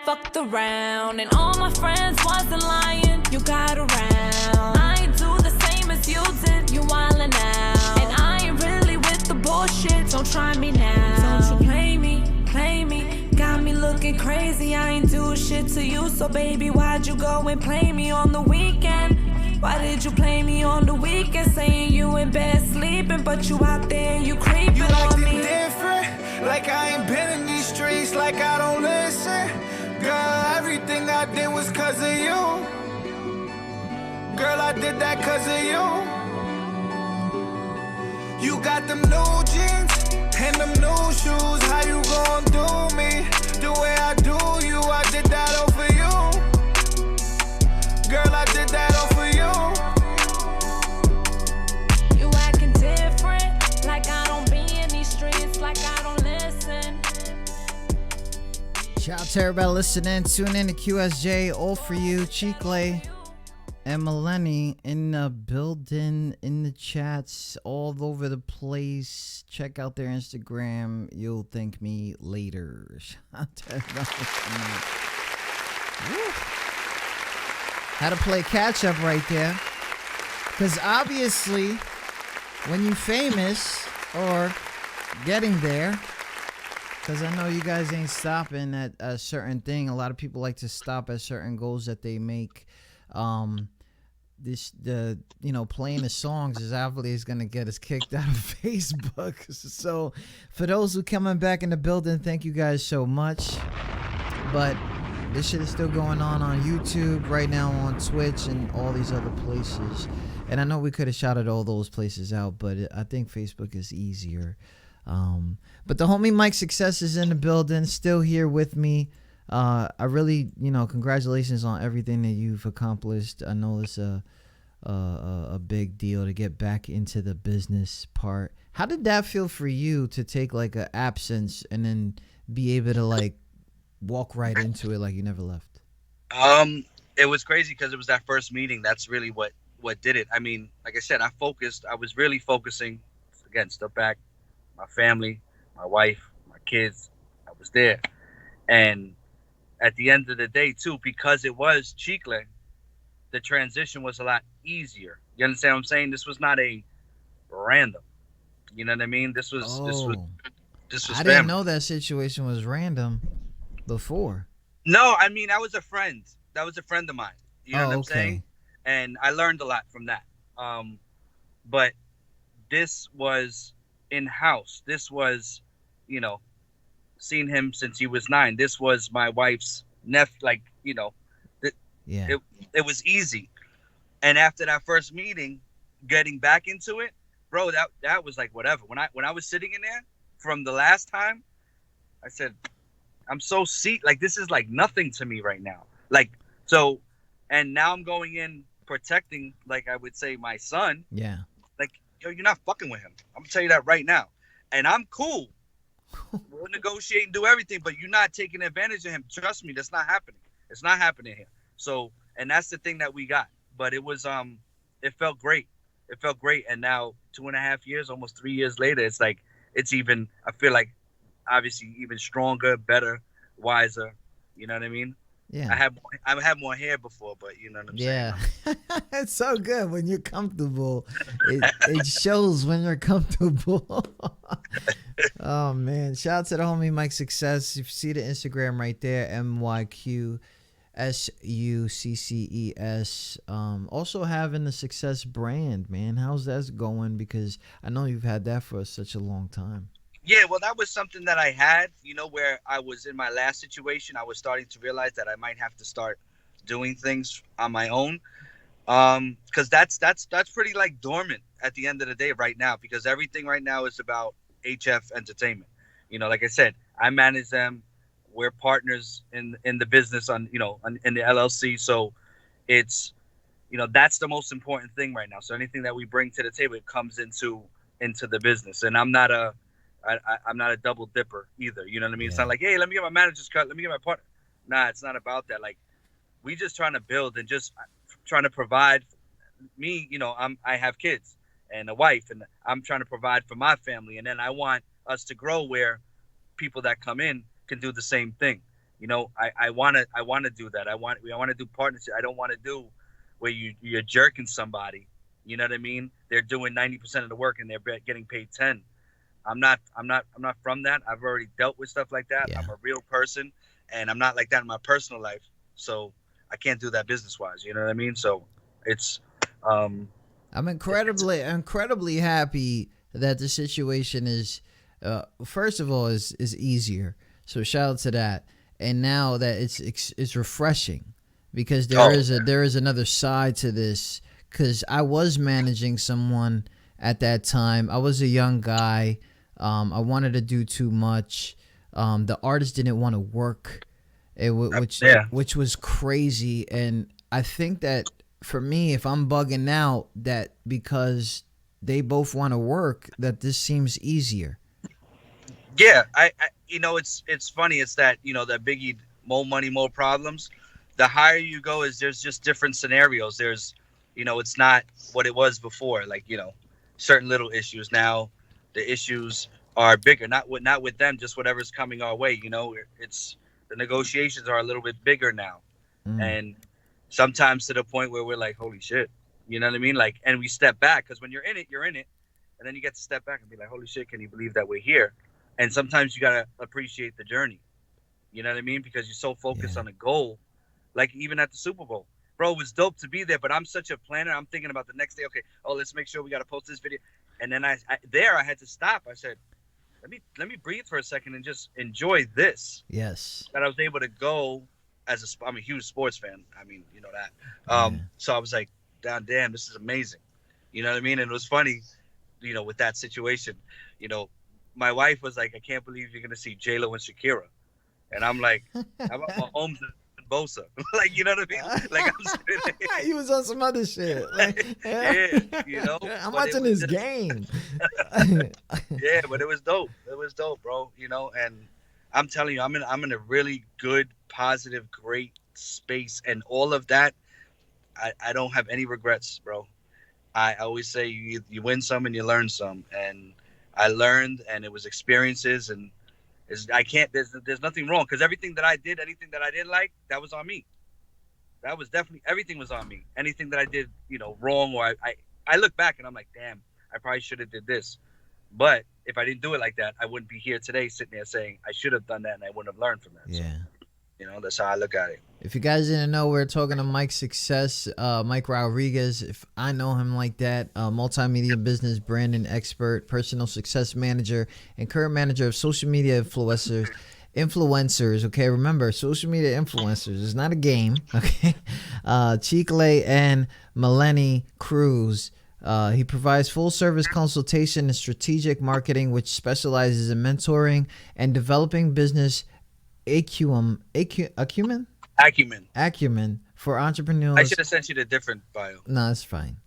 Fucked around, and all my friends wasn't lying. You got around. I ain't do the same as you did. You wildin' out, and I ain't really with the bullshit. Don't try me now. Don't you play me, play me. Got me looking crazy. I ain't do shit to you, so baby, why'd you go and play me on the weekend? Why did you play me on the weekend? Saying you in bed sleeping, but you out there and you creeping You on me. different, like I ain't been in these streets, like I don't listen. Girl, everything I did was cause of you. Girl, I did that cause of you. You got them new jeans and them new shoes. How you gon' do me the way I do you? I did that all for you. Girl, I did that all for you. You acting different, like I don't be in these streets, like I don't listen. Shout out to everybody listening. Tune in to QSJ. All for you. Chicle and Melanie in the building, in the chats, all over the place. Check out their Instagram. You'll thank me later. Shout out to everybody listening. Woo. How to play catch up right there. Because obviously, when you famous or getting there, because I know you guys ain't stopping at a certain thing. A lot of people like to stop at certain goals that they make. Playing the songs is obviously going to get us kicked out of Facebook. So for those who coming back in the building, thank you guys so much. But this shit is still going on YouTube right now, on Twitch and all these other places. And I know we could have shouted all those places out, but I think Facebook is easier. But the homie Mike Success is in the building, still here with me. I really, congratulations on everything that you've accomplished. I know it's a big deal to get back into the business part. How did that feel for you to take like an absence and then be able to like walk right into it like you never left? It was crazy because it was that first meeting. That's really what did it. I mean, like I said, I was really focusing, again, step back, my family, my wife, my kids. I was there. And at the end of the day, too, because it was Chicle, the transition was a lot easier. You understand what I'm saying? This was not a random. You know what I mean? This was I didn't know that situation was random before. No, I mean, that was a friend. That was a friend of mine. You know what I'm okay. saying? And I learned a lot from that. But this was in-house. This was, seen him since he was 9. This was my wife's nephew. It was easy. And after that first meeting, getting back into it, bro, that was like whatever. When I was sitting in there from the last time, I said, I'm so this is like nothing to me right now. And now I'm going in protecting, like I would say, my son. Yeah. Like, yo, you're not fucking with him. I'm gonna tell you that right now. And I'm cool. We'll negotiate and do everything, but you're not taking advantage of him. Trust me, that's not happening. It's not happening here. So, and that's the thing that we got. But it was, it felt great. It felt great. And now 2.5 years, almost 3 years later, it's like, it's even, I feel like, obviously even stronger, better, wiser. You know what I mean? Yeah. I had more hair before, but you know what I'm saying? Yeah. It's so good when you're comfortable. It shows when you're comfortable. Oh, man. Shout out to the homie Mike Success. You see the Instagram right there, MYQSUCCES. Also having the Success brand, man. How's that going? Because I know you've had that for such a long time. Yeah, well, that was something that I had, where I was in my last situation. I was starting to realize that I might have to start doing things on my own. Because that's pretty like dormant at the end of the day right now, because everything right now is about HF Entertainment. Like I said, I manage them. We're partners in the business in the LLC. So it's, that's the most important thing right now. So anything that we bring to the table, it comes into the business. And I'm not a double dipper either. You know what I mean? Yeah. It's not like, hey, let me get my manager's cut. Let me get my partner. Nah, it's not about that. Like, we just trying to build and just trying to provide. Me, I have kids and a wife, and I'm trying to provide for my family. And then I want us to grow where people that come in can do the same thing. I want to do that. I want to do partnership. I don't want to do where you're jerking somebody. You know what I mean? They're doing 90% of the work and they're getting paid 10. I'm not from that. I've already dealt with stuff like that. Yeah. I'm a real person, and I'm not like that in my personal life. So I can't do that business wise. You know what I mean? So it's. I'm incredibly happy that the situation is, first of all, is easier. So shout out to that. And now that it's refreshing, because there is another side to this. Because I was managing someone at that time. I was a young guy. I wanted to do too much. The artist didn't want to work, which was crazy. And I think that for me, if I'm bugging out, that because they both want to work, that this seems easier. Yeah, I it's funny. It's that that Biggie, more money, more problems. The higher you go, is there's just different scenarios. There's, it's not what it was before. Like certain little issues now, the issues are bigger. Not with them, just whatever's coming our way. It's the negotiations are a little bit bigger now, and sometimes to the point where we're like, holy shit, you know what I mean? Like, and we step back because when you're in it, and then you get to step back and be like, holy shit, can you believe that we're here? And sometimes you gotta appreciate the journey. You know what I mean? Because you're so focused on a goal. Like even at the Super Bowl, bro, it was dope to be there. But I'm such a planner. I'm thinking about the next day. Okay, let's make sure we gotta post this video. And then I had to stop. I said, let me breathe for a second and just enjoy this. Yes. That I was able to go I'm a huge sports fan. I mean, you know that. So I was like, damn, this is amazing. You know what I mean? And it was funny, with that situation. My wife was like, I can't believe you're gonna see J-Lo and Shakira, and I'm like, how about Mahomes and Bosa? Like, you know what I mean? Like I'm sitting there. He was on some other shit. Like, yeah, I'm watching this game. Yeah, but it was dope. It was dope, bro. And I'm telling you, I'm in a really good, positive, great space, and all of that. I don't have any regrets, bro. I always say you win some and you learn some, and I learned, and it was experiences, and there's nothing wrong, because everything that I did, anything that I didn't like, that was on me. That was definitely, everything was on me. Anything that I did, wrong, or I look back and I'm like, damn, I probably should have did this. But if I didn't do it like that, I wouldn't be here today sitting there saying I should have done that, and I wouldn't have learned from that. Yeah. So, that's how I look at it. If you guys didn't know, we're talking to Mike Success, Mike Rodriguez. If I know him like that, multimedia business branding expert, personal success manager, and current manager of social media influencers. Okay, remember, social media influencers is not a game. Okay, Chicle and Melanie Cruz. He provides full service consultation and strategic marketing, which specializes in mentoring and developing business acumen for entrepreneurs. I should have sent you the different bio. No, it's fine.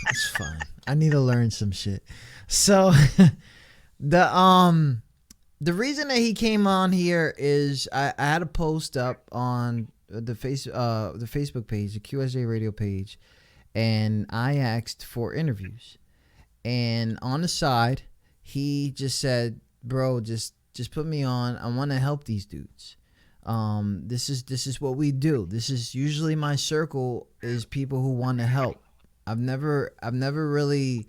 It's fine. I need to learn some shit. So the reason that he came on here is I had a post up on the Facebook page, the QSJ radio page, and I asked for interviews. And on the side, he just said, bro, just put me on. I want to help these dudes. This is what we do. This is usually my circle is people who want to help. I've never really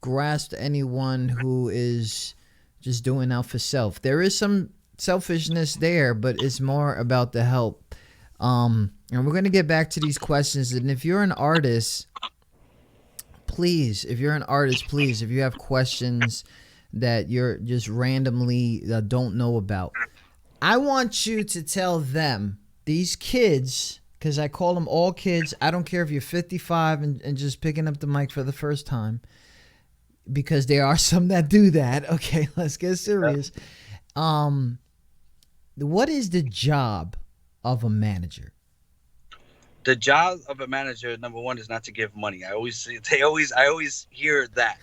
grasped anyone who is just doing out for self. There is some selfishness there, but it's more about the help. And we're going to get back to these questions. And if you're an artist, please, if you have questions that you're just randomly don't know about, I want you to tell them, these kids, because I call them all kids. I don't care if you're 55 and just picking up the mic for the first time, because there are some that do that. Okay, let's get serious. What is the job of a manager? The job of a manager, number one, is not to give money. I always hear that.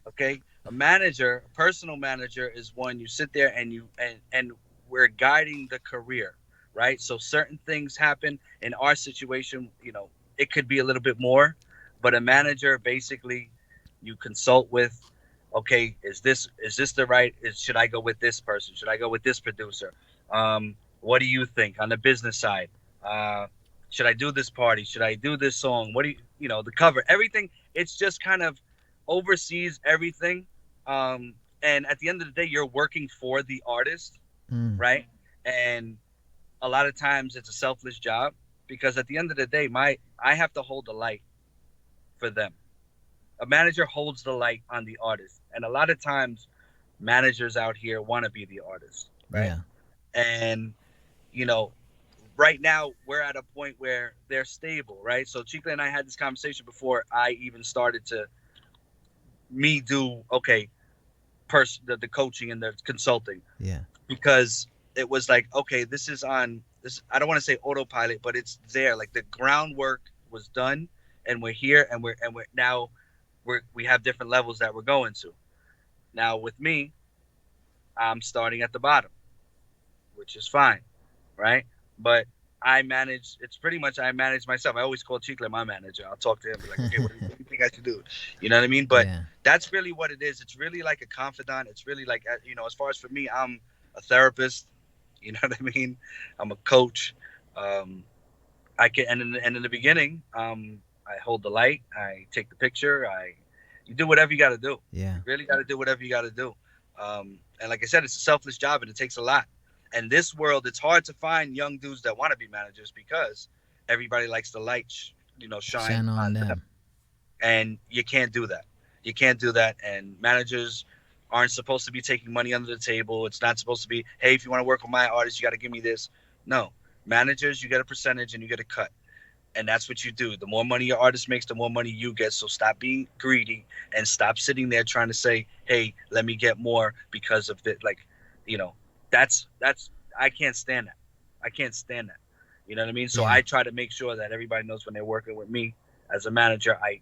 Okay. A manager, a personal manager, is when you sit there and we're guiding the career, right? So certain things happen in our situation, it could be a little bit more, but a manager, basically you consult with, okay, is this the right, should I go with this person? Should I go with this producer? What do you think on the business side? Should I do this party? Should I do this song? What do you the cover, everything. It's just kind of oversees everything. And at the end of the day, you're working for the artist, right? And a lot of times it's a selfless job, because at the end of the day, I have to hold the light for them. A manager holds the light on the artist. And a lot of times managers out here want to be the artist, right? Yeah. And, right now we're at a point where they're stable, right? So Chicle and I had this conversation before I even started to me do the coaching and the consulting. Yeah. Because it was like, okay, this is on this. I don't want to say autopilot, but it's there. Like the groundwork was done, and we're here, and we're now we have different levels that we're going to. Now with me, I'm starting at the bottom, which is fine, right? But I manage. It's pretty much I manage myself. I always call Chicle my manager. I'll talk to him, be like, okay, what do you think I should do? You know what I mean? But that's really what it is. It's really like a confidant. It's really like, as far as for me, I'm a therapist, you know what I mean? I'm a coach. I can, and in the beginning, I hold the light, I take the picture, you do whatever you got to do. Yeah. You really got to do whatever you got to do. And like I said, it's a selfless job and it takes a lot. And this world, it's hard to find young dudes that want to be managers because everybody likes the light, shine on them. And you can't do that. You can't do that. And managers aren't supposed to be taking money under the table. It's not supposed to be, hey, if you want to work with my artist, you got to give me this. No. Managers, you get a percentage and you get a cut. And that's what you do. The more money your artist makes, the more money you get. So stop being greedy and stop sitting there trying to say, hey, let me get more because of it. Like, that's I can't stand that. I can't stand that. You know what I mean? So I try to make sure that everybody knows when they're working with me as a manager, I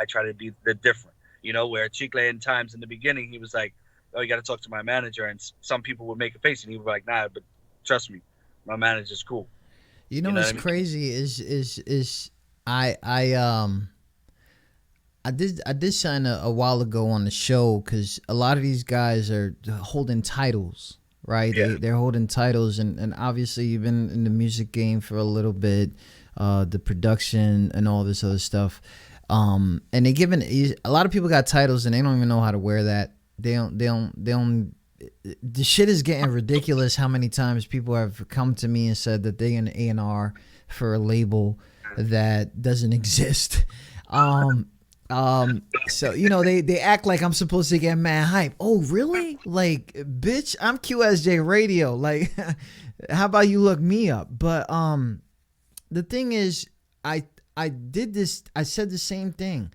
try to be the different. Where Chicle in times in the beginning, he was like, oh, you got to talk to my manager. And some people would make a face and he would be like, nah, but trust me, my manager's cool. What's crazy is I did sign a while ago on the show because a lot of these guys are holding titles, right? Yeah. They're holding titles, and obviously you've been in the music game for a little bit, the production and all this other stuff. And they a lot of people got titles and they don't even know how to wear that. They don't. The shit is getting ridiculous. How many times people have come to me and said that they an A&R for a label that doesn't exist. So they act like I'm supposed to get mad hype. Oh really? Like, bitch, I'm QSJ Radio. Like, how about you look me up? But the thing is, I did this. I said the same thing.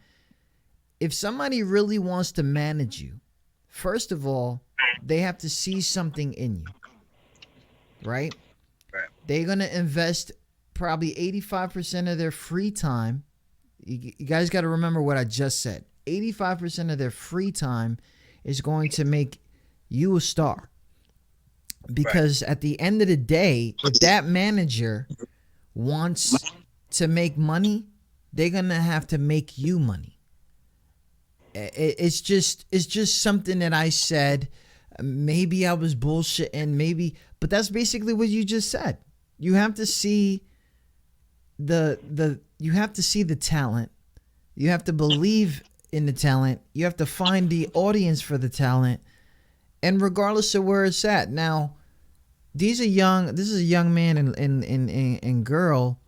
If somebody really wants to manage you, first of all, they have to see something in you, right? Right. They're going to invest probably 85% of their free time. You guys got to remember what I just said. 85% of their free time is going to make you a star. Because at the end of the day, if that manager wants to make money, they're going to have to make you money. It's just something that I said. Maybe I was bullshitting, but that's basically what you just said. You have to see you have to see the talent. You have to believe in the talent. You have to find the audience for the talent. And regardless of where it's at. Now, this is a young man and girl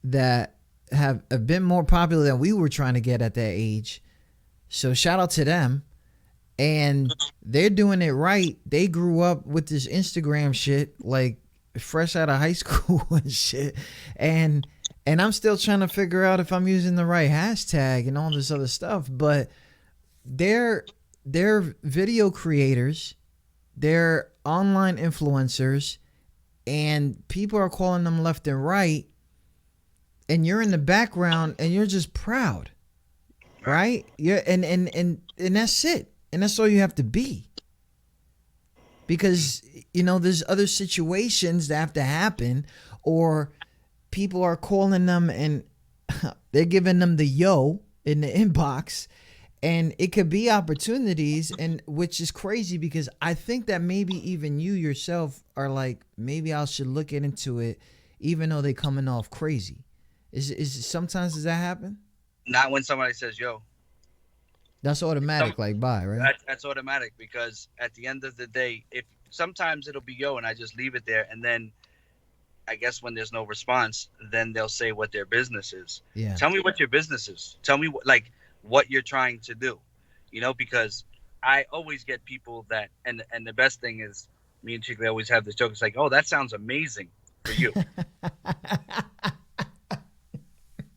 that have been more popular than we were trying to get at that age. So shout out to them. And they're doing it right. They grew up with this Instagram shit, like fresh out of high school and shit. And I'm still trying to figure out if I'm using the right hashtag and all this other stuff. But they're video creators. They're online influencers. And people are calling them left and right. And you're in the background and you're just proud. Right? Yeah, and that's it. And that's all you have to be. Because, there's other situations that have to happen, or people are calling them and they're giving them the yo in the inbox, and it could be opportunities, and which is crazy because I think that maybe even you yourself are like, maybe I should look into it, even though they're coming off crazy. Sometimes does that happen? Not when somebody says yo. That's automatic, bye, right? That's automatic because at the end of the day, if sometimes it'll be yo and I just leave it there, and then I guess when there's no response, then they'll say what their business is. Yeah. Tell me what your business is. Tell me what you're trying to do. Because I always get people that, and the best thing is, me and Chicle always have this joke. It's like, oh, that sounds amazing for you.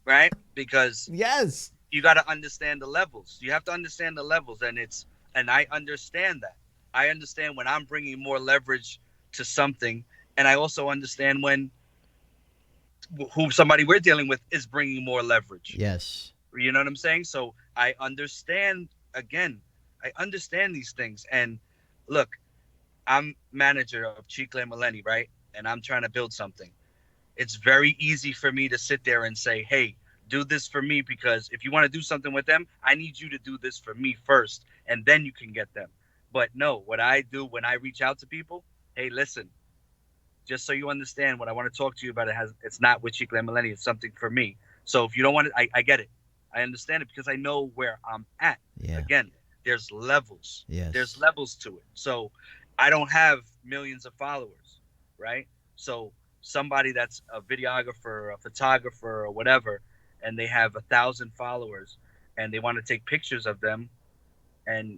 Right? Because yes, you got to understand the levels. You have to understand the levels, and I understand that. I understand when I'm bringing more leverage to something, and I also understand when who somebody we're dealing with is bringing more leverage. Yes. You know what I'm saying? So I understand, again, I understand these things. And look, I'm manager of Chicle Millenni, right? And I'm trying to build something. It's very easy for me to sit there and say, hey, do this for me, because if you want to do something with them, I need you to do this for me first, and then you can get them. But no, what I do when I reach out to people, hey, listen, just so you understand, what I want to talk to you about, it's not with Chicle Millenni, it's something for me. So if you don't want it, I get it. I understand it because I know where I'm at. Yeah. Again, there's levels. Yes. There's levels to it. So I don't have millions of followers, right? So somebody that's a videographer, a photographer, or whatever, and they have 1,000 followers, and they want to take pictures of them, and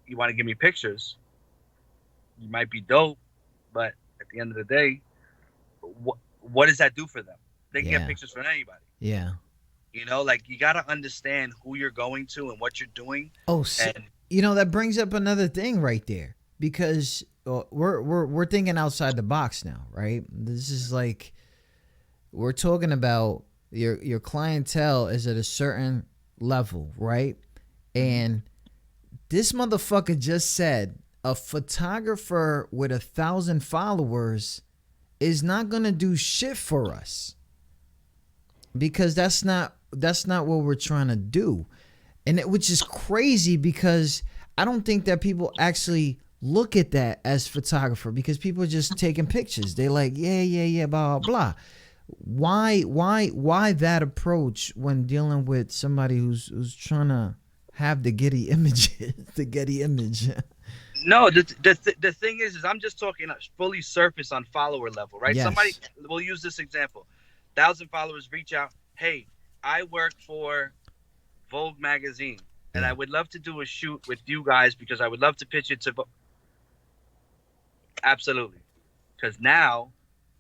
you want to give me pictures, you might be dope, but at the end of the day, what does that do for them? They can get pictures from anybody. Yeah. You know, like, you got to understand who you're going to and what you're doing. Oh, so, that brings up another thing right there, because we're thinking outside the box now, right? This is like, we're talking about your clientele is at a certain level, right? And this motherfucker just said a photographer with 1,000 followers is not gonna do shit for us, because that's not what we're trying to do. And which is crazy, because I don't think that people actually look at that as photographer, because people are just taking pictures. They like, yeah, blah, blah, blah. Why that approach when dealing with somebody who's trying to have the Getty images, the Getty image? No, the thing is I'm just talking fully surface on follower level, right? Yes. Somebody, we'll use this example. 1,000 followers reach out, hey, I work for Vogue magazine, and I would love to do a shoot with you guys because I would love to pitch it to Vogue. Absolutely. Because now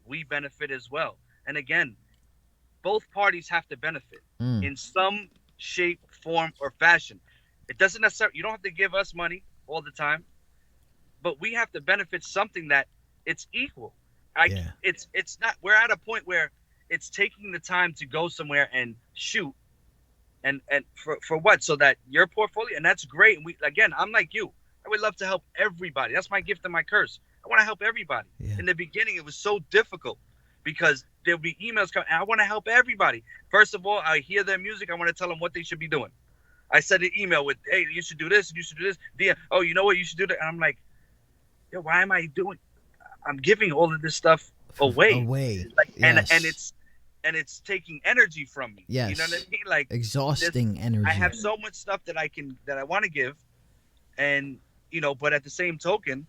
we benefit as well. And again, both parties have to benefit in some shape, form, or fashion. It doesn't necessarily, you don't have to give us money all the time, but we have to benefit something that it's equal. It's not, we're at a point where it's taking the time to go somewhere and shoot and for what? So that your portfolio, and that's great. And again, I'm like you. I would love to help everybody. That's my gift and my curse. I want to help everybody. In the beginning, it was so difficult because there'll be emails coming, and I want to help everybody. First of all, I hear their music. I want to tell them what they should be doing. I send an email with, hey, you should do this, you should do this. Oh, you know what? You should do that. And I'm like, yo, why am I doing? I'm giving all of this stuff away. Like, Yes. and it's taking energy from me. Yes. You know what I mean? Like, exhausting energy. I have so much stuff that I want to give, and but at the same token,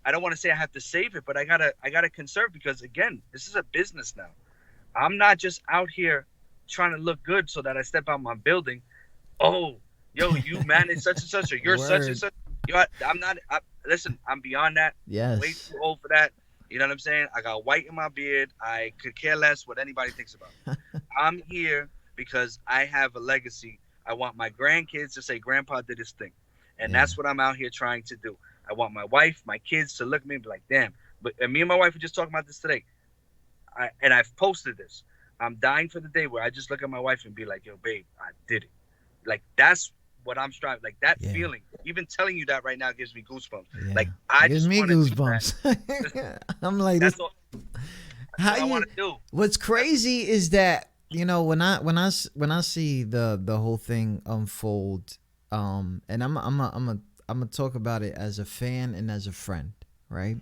I don't want to say I have to save it, but I gotta conserve, because again, this is a business now. I'm not just out here trying to look good so that I step out my building. Oh, yo, you manage such and such, or you're such and such. I'm not. Listen, I'm beyond that. Yes. I'm way too old for that. You know what I'm saying? I got white in my beard. I could care less what anybody thinks about. I'm here because I have a legacy. I want my grandkids to say, Grandpa did his thing. And that's what I'm out here trying to do. I want my wife, my kids to look at me and be like, damn. And me and my wife were just talking about this today. I've posted this. I'm dying for the day where I just look at my wife and be like, yo, babe, I did it. Like, that's what I'm striving. Like, that feeling. Even telling you that right now gives me goosebumps. Yeah. Like, I gives just me want to goosebumps. I'm like, that's all I want to do. What's crazy is that when I see the whole thing unfold, and I'm gonna talk about it as a fan and as a friend, right?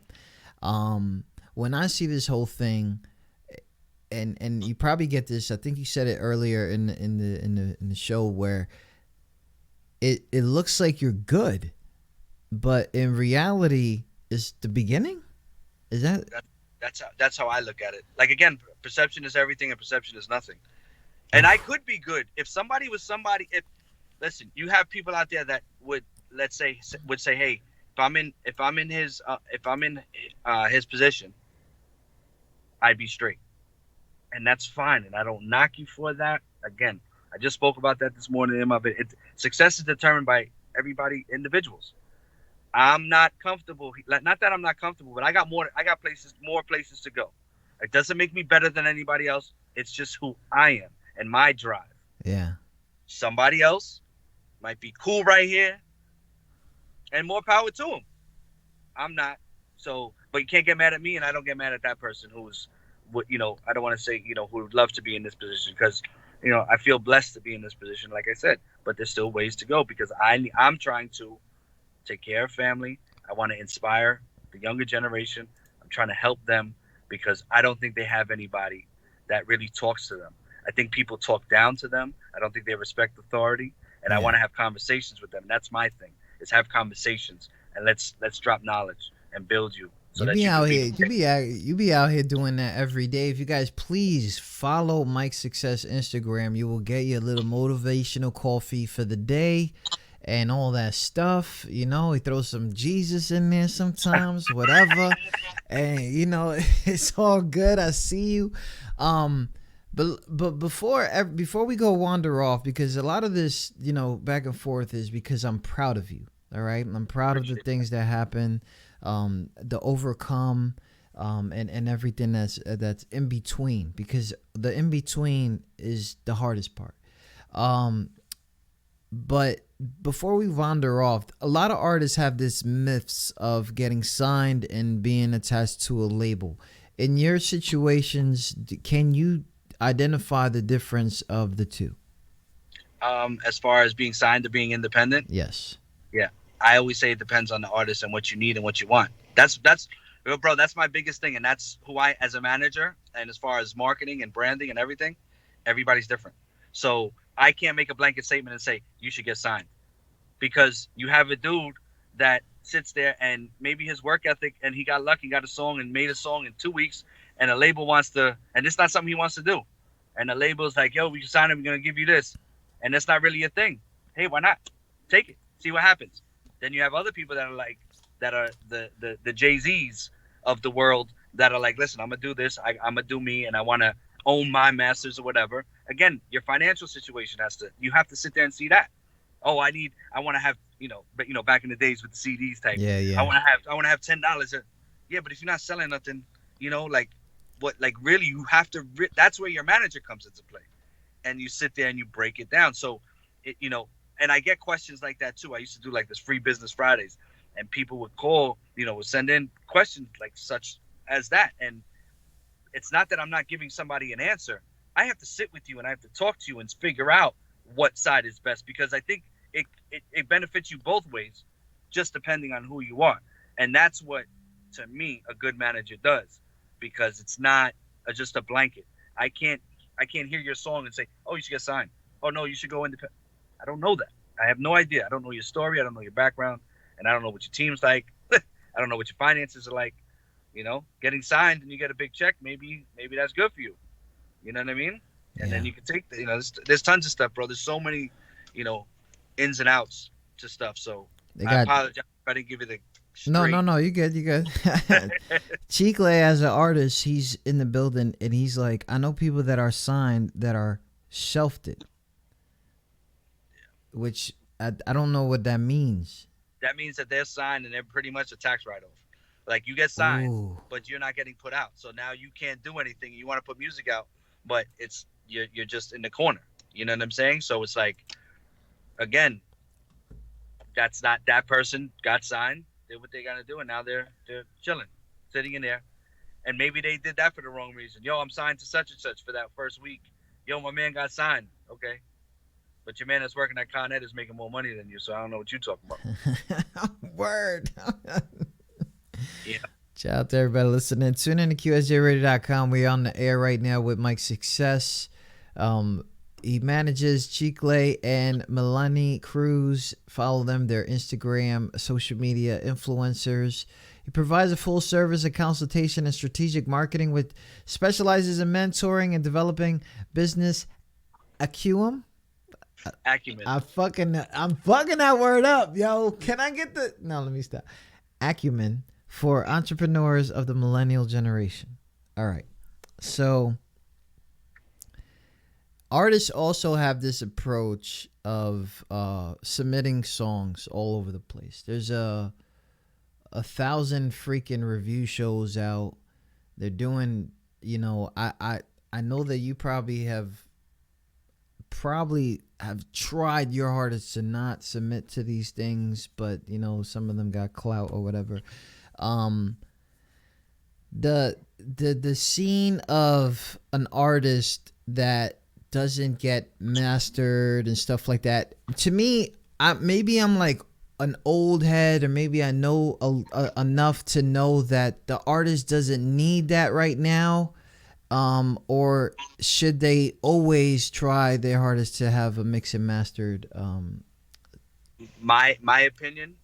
When I see this whole thing, and you probably get this. I think you said it earlier in the show where it looks like you're good, but in reality, it's the beginning. Is that? That's how I look at it. Like, again, perception is everything, and perception is nothing. And I could be good if somebody was somebody. Listen, you have people out there that would say, hey, if I'm in his position, I'd be straight, and that's fine. And I don't knock you for that. Again, I just spoke about that this morning in my video. Success is determined by everybody, individuals. I'm not comfortable. Not that I'm not comfortable, but I got more places to go. It doesn't make me better than anybody else. It's just who I am and my drive. Yeah. Somebody else might be cool right here, and more power to them. I'm not. So, but you can't get mad at me, and I don't get mad at that person who's, I don't want to say, who would love to be in this position, because, I feel blessed to be in this position, like I said, but there's still ways to go, because I'm trying to take care of family. I want to inspire the younger generation. I'm trying to help them, because I don't think they have anybody that really talks to them. I think people talk down to them. I don't think they respect authority, and I want to have conversations with them. That's my thing, is have conversations, and let's drop knowledge and build you. So you be out here. You be out here doing that every day. If you guys please follow Mike's Success Instagram, you will get your little motivational coffee for the day and all that stuff. He throws some Jesus in there sometimes, whatever. And it's all good. I see you. But before we go wander off, because a lot of this, back and forth is because I'm proud of you. All right, I'm proud of the things that happen. The overcome, and everything that's in between, because the in between is the hardest part. But before we wander off, a lot of artists have this myths of getting signed and being attached to a label. In your situations, can you identify the difference of the two? As far as being signed to being independent? Yes. Yeah. I always say it depends on the artist and what you need and what you want. That's my biggest thing. And that's who I, as a manager, and as far as marketing and branding and everything, everybody's different. So I can't make a blanket statement and say, you should get signed, because you have a dude that sits there and maybe his work ethic, and he got lucky, got a song and made a song in 2 weeks, and a label wants to, and it's not something he wants to do. And the label's like, yo, we can sign him. We're going to give you this. And that's not really a thing. Hey, why not? Take it. See what happens. Then you have other people that are the Jay-Z's of the world that are like, listen, I'm going to do this. I'm going to do me, and I want to own my masters or whatever. Again, your financial situation you have to sit there and see that. Oh, I want to have, back in the days with the CDs type. Yeah. I want to have $10. Yeah, but if you're not selling nothing, really you have to, that's where your manager comes into play. And you sit there and you break it down. So, and I get questions like that too. I used to do like this Free Business Fridays, and people would call, would send in questions like such as that. And it's not that I'm not giving somebody an answer. I have to sit with you and I have to talk to you and figure out what side is best, because I think it benefits you both ways, just depending on who you are. And that's what, to me, a good manager does, because it's not just a blanket. I can't hear your song and say, oh, you should get signed. Oh, no, you should go independent. I don't know that. I have no idea. I don't know your story. I don't know your background. And I don't know what your team's like. I don't know what your finances are like. Getting signed and you get a big check, maybe that's good for you. You know what I mean? And then you can take there's tons of stuff, bro. There's so many, ins and outs to stuff. So I apologize if I didn't give you the straight. No, you good. Chicle, as an artist, he's in the building, and he's like, I know people that are signed that are shelved it. Which I don't know what that means. That means that they're signed and they're pretty much a tax write-off. Like, you get signed, but you're not getting put out. So now you can't do anything. You want to put music out, but you're just in the corner. You know what I'm saying? So it's like, again, that's not, that person got signed, did what they got to do, and now they're chilling, sitting in there. And maybe they did that for the wrong reason. Yo, I'm signed to such and such for that first week. Yo, my man got signed. Okay. But your man that's working at Con Ed is making more money than you, so I don't know what you're talking about. Word. Yeah. Shout out to everybody listening. Tune in to QSJRadio.com. We're on the air right now with Mike Success. He manages Chicle and Melanie Cruz. Follow them. They're Instagram, social media influencers. He provides a full service of consultation and strategic marketing, with specializes in mentoring and developing business acumen. I'm fucking that word up, yo. Can I get the... No, let me stop. Acumen for entrepreneurs of the millennial generation. All right. So artists also have this approach of submitting songs all over the place. There's a 1,000 freaking review shows out. They're doing, I know that you probably have tried your hardest to not submit to these things, but some of them got clout or whatever. The scene of an artist that doesn't get mastered and stuff like that, to me, maybe I'm like an old head, or maybe I know enough to know that the artist doesn't need that right now. Or should they always try their hardest to have a mix and mastered? My opinion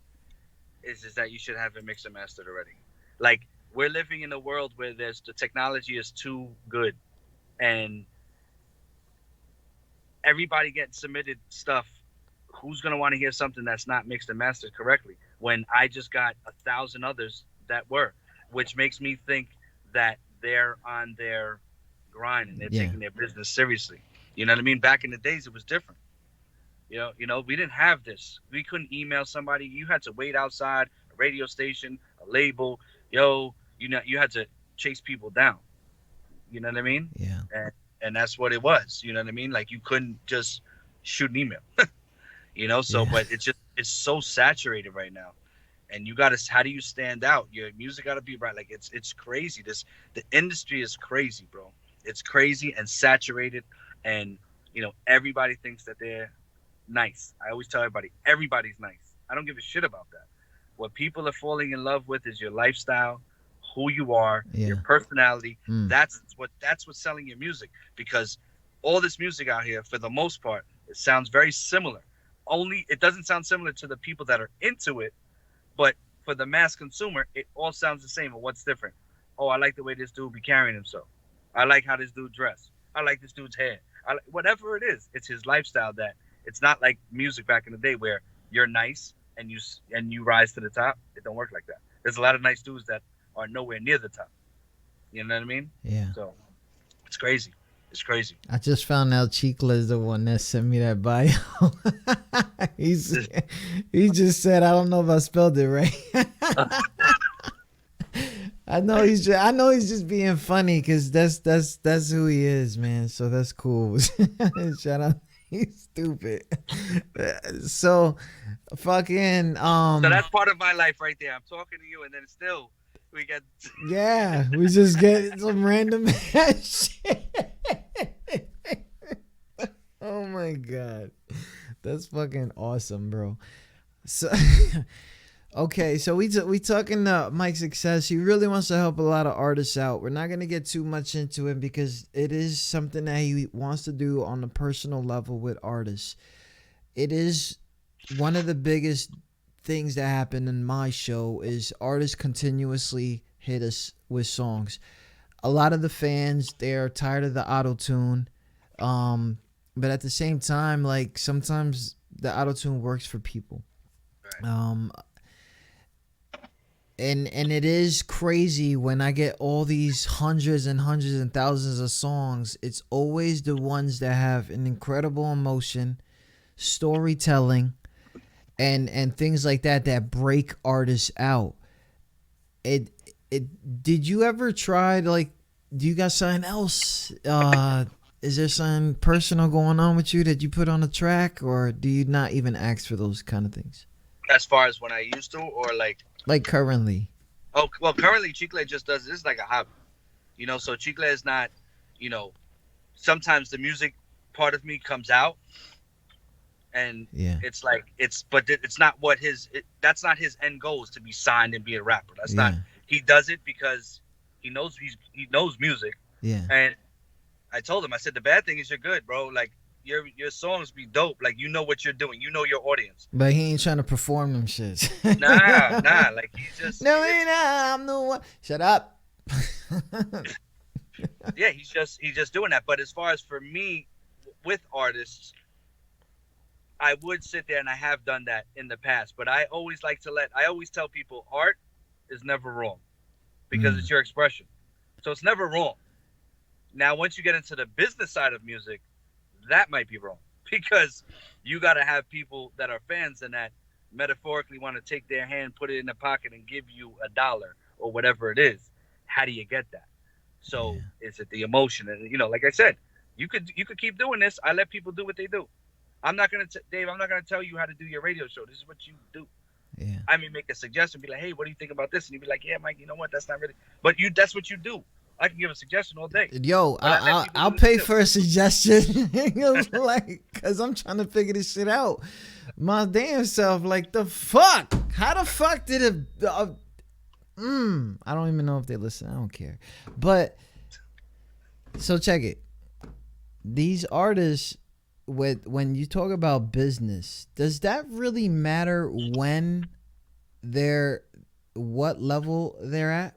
is that you should have it mixed and mastered already. Like, we're living in a world where the technology is too good, and everybody gets submitted stuff. Who's gonna want to hear something that's not mixed and mastered correctly? When I just got 1,000 others that were, which makes me think that they're on their grind and they're taking their business seriously. You know what I mean? Back in the days, it was different. You know, we didn't have this. We couldn't email somebody. You had to wait outside a radio station, a label. You had to chase people down. You know what I mean? Yeah. And that's what it was. You know what I mean? Like, you couldn't just shoot an email. But it's so saturated right now. And how do you stand out? Your music gotta be right. Like, it's crazy. The industry is crazy, bro. It's crazy and saturated, and everybody thinks that they're nice. I always tell everybody, everybody's nice. I don't give a shit about that. What people are falling in love with is your lifestyle, who you are, your personality. That's what's selling your music, because all this music out here, for the most part, it sounds very similar. Only it doesn't sound similar to the people that are into it. But for the mass consumer, it all sounds the same. But what's different? Oh, I like the way this dude be carrying himself. I like how this dude dress. I like this dude's hair. Whatever it is, it's his lifestyle. That it's not like music back in the day where you're nice and you rise to the top. It don't work like that. There's a lot of nice dudes that are nowhere near the top. You know what I mean? Yeah. So it's crazy. It's crazy. I just found out Chicla is the one that sent me that bio. he just said, I don't know if I spelled it right. I know he's just being funny, because that's who he is, man. So that's cool. Shout out. He's stupid. So fucking So that's part of my life right there. I'm talking to you, and then still we get we just get some random ass shit. Oh my god, that's fucking awesome, bro. So okay, so we talking to Mike Success. He really wants to help a lot of artists out. We're not gonna get too much into it, because it is something that he wants to do on a personal level with artists. It is one of the biggest things that happen in my show is artists continuously hit us with songs. A lot of the fans, they're tired of the auto-tune. But at the same time, like, sometimes the auto-tune works for people. And it is crazy when I get all these hundreds and thousands of songs. It's always the ones that have an incredible emotion, storytelling, and things like that break artists out. Did you ever try, like, do you got something else? Is there something personal going on with you that you put on a track, or do you not even ask for those kind of things? As far as when I used to, or like currently? Oh, well, currently Chicle just does this like a hobby, So Chicle is not, sometimes the music part of me comes out, and it's like but it's not what that's not his end goal, is to be signed and be a rapper. That's not. He does it because he knows music. Yeah. And I told him, I said, the bad thing is you're good, bro. Like, your songs be dope. Like, you know what you're doing. You know your audience. But he ain't trying to perform them shits. Nah. Like, he's just... No, I'm the one. Shut up. Yeah, he's just doing that. But as far as for me, with artists, I would sit there, and I have done that in the past. But I always I always tell people, art is never wrong, because it's your expression. So it's never wrong. Now, once you get into the business side of music, that might be wrong because you got to have people that are fans and that metaphorically want to take their hand, put it in the pocket, and give you $1 or whatever it is. How do you get that? So is it the emotion? And like I said, you could keep doing this. I let people do what they do. I'm not gonna Dave. I'm not gonna tell you how to do your radio show. This is what you do. Yeah. I mean, make a suggestion. Be like, hey, what do you think about this? And you'd be like, yeah, Mike. You know what? That's not really. But that's what you do. I can give a suggestion all day. Yo, I'll pay for a suggestion, like, cause I'm trying to figure this shit out. My damn self, like, the fuck? How the fuck did it? I don't even know if they listen. I don't care. But so check it. These artists, when you talk about business, does that really matter when what level they're at?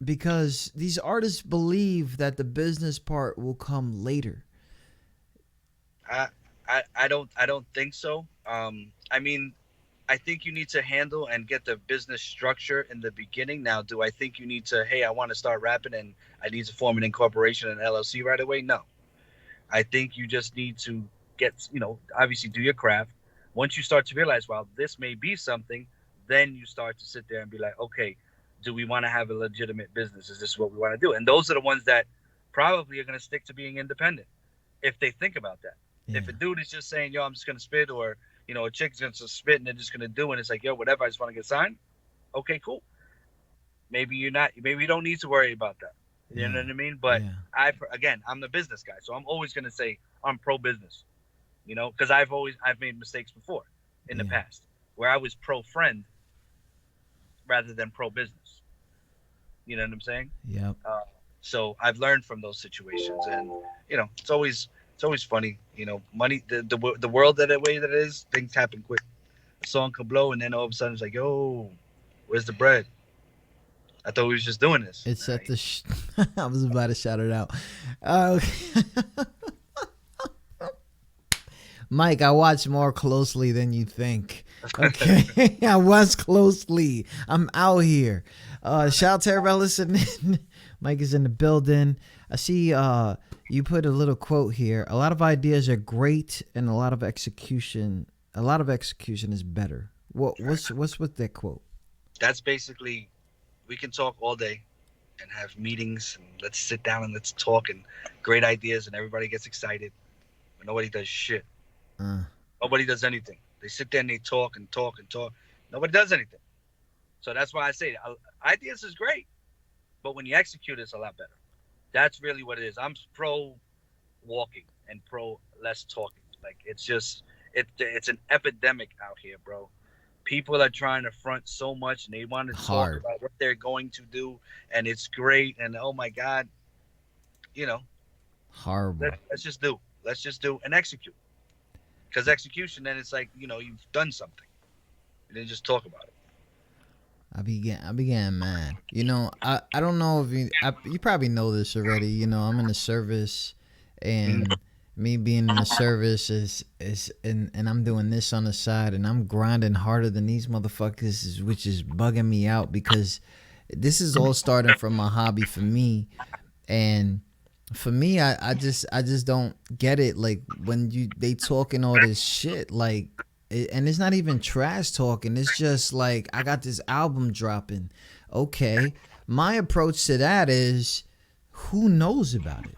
Because these artists believe that the business part will come later. I don't think so. I mean, I think you need to handle and get the business structure in the beginning. Now, do I think you need to, hey, I want to start rapping and I need to form an incorporation and LLC right away? No. I think you just need to get, obviously do your craft. Once you start to realize, well, this may be something, then you start to sit there and be like, okay, do we want to have a legitimate business? Is this what we want to do? And those are the ones that probably are going to stick to being independent if they think about that. Yeah. If a dude is just saying, yo, I'm just going to spit, or, a chick's going to spit and they're just going to do it, and it's like, yo, whatever, I just want to get signed. Okay, cool. Maybe you don't need to worry about that. You know what I mean? But I'm the business guy, so I'm always going to say I'm pro business, because I've made mistakes before in the past where I was pro friend rather than pro business. You know what I'm saying? Yeah. So I've learned from those situations, and it's always funny. Money, the world the way that it is, things happen quick. A song can blow, and then all of a sudden it's like, yo, where's the bread? I thought we was just doing this. It's at the. I was about to shout it out. Mike, I watch more closely than you think. Okay, I watch closely. I'm out here. Shout out to everybody listening. Mike is in the building. I see you put a little quote here. A lot of ideas are great, and a lot of execution is better. What's with that quote? That's basically, we can talk all day and have meetings, and let's sit down and let's talk, and great ideas, and everybody gets excited, but nobody does shit. Nobody does anything. They sit there and they talk and talk and talk. Nobody does anything. So that's why I say ideas is great, but when you execute, it's a lot better. That's really what it is. I'm pro walking and pro less talking. Like, it's an epidemic out here, bro. People are trying to front so much, and they want to talk about what they're going to do, and it's great, and oh my God, horrible. Let's just do and execute. Because execution, then it's like, you've done something. And then just talk about it. I be getting mad. I don't know if you probably know this already. I'm in the service, and me being in the service is and I'm doing this on the side, and I'm grinding harder than these motherfuckers, which is bugging me out, because this is all starting from a hobby for me. And for me, I just don't get it. Like, when they talking all this shit, like, and it's not even trash talking. It's just like, I got this album dropping. Okay, my approach to that is, who knows about it?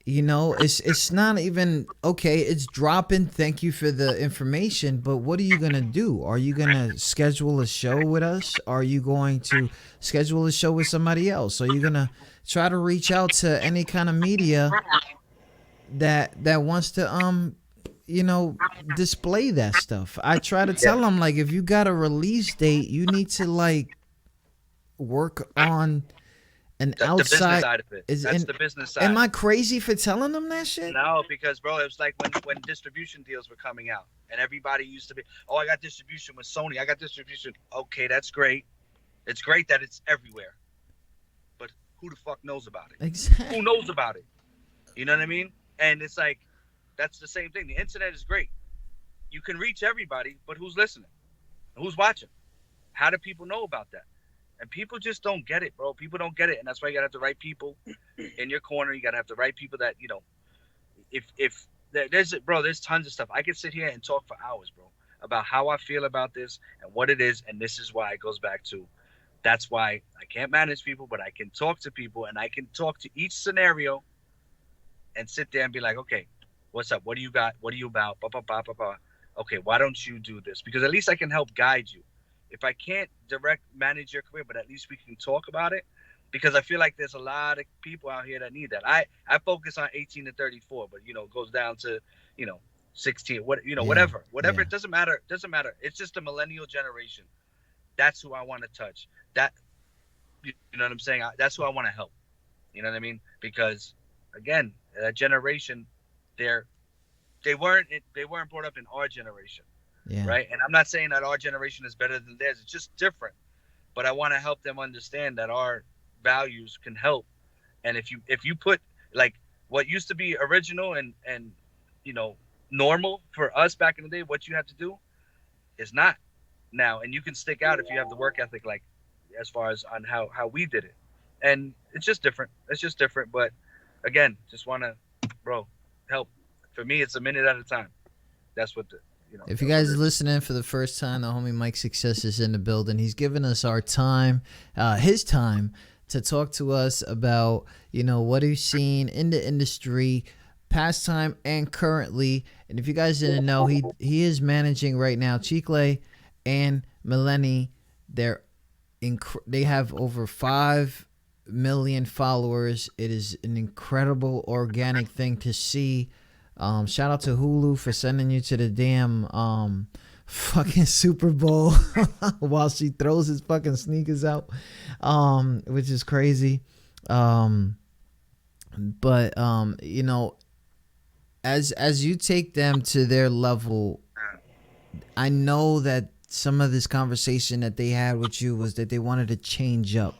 It's not even, okay, it's dropping. Thank you for the information, but what are you gonna do? Are you gonna schedule a show with us? Are you going to schedule a show with somebody else? Are you gonna try to reach out to any kind of media that wants to display that stuff? I try to tell them, like, if you got a release date, you need to, like, work on an outside. The business side of it. That's the business side. Am I crazy for telling them that shit? No, because, bro, it was like when distribution deals were coming out, and everybody used to be, oh, I got distribution with Sony. I got distribution. Okay, that's great. It's great that it's everywhere. But who the fuck knows about it? Exactly. Who knows about it? You know what I mean? And it's like, that's the same thing. The internet is great. You can reach everybody, but who's listening? Who's watching? How do people know about that? And people just don't get it, bro. People don't get it. And that's why you got to have the right people in your corner. You got to have the right people that, if there's tons of stuff. I could sit here and talk for hours, bro, about how I feel about this and what it is, and this is why it goes back to. That's why I can't manage people, but I can talk to people, and I can talk to each scenario, and sit there and be like, okay, what's up? What do you got? What are you about? Ba, ba, ba, ba, ba. Okay, why don't you do this? Because at least I can help guide you. If I can't direct manage your career, but at least we can talk about it. Because I feel like there's a lot of people out here that need that. I focus on 18 to 34, but it goes down to 16. Whatever. Yeah. It doesn't matter. It's just the millennial generation. That's who I want to touch. That you know what I'm saying? That's who I want to help. You know what I mean? Because again, that generation, they weren't brought up in our generation, right? And I'm not saying that our generation is better than theirs. It's just different. But I want to help them understand that our values can help. And if you put like what used to be original and normal for us back in the day, what you have to do is not now. And you can stick out if you have the work ethic, like as far as on how we did it. And it's just different. But again, just want to, bro, help. For me, it's a minute at a time. That's what If you guys are listening for the first time, the homie Mike Success is in the building. He's giving us our time, his time, to talk to us about, what he's seen in the industry, past time and currently. And if you guys didn't know, he is managing right now Chicle and Melanie. They have over 5 million followers. It is an incredible organic thing to see. Shout out to Hulu for sending you to the damn fucking Super Bowl while she throws his fucking sneakers out, which is crazy. But as you take them to their level, I know that some of this conversation that they had with you was that they wanted to change up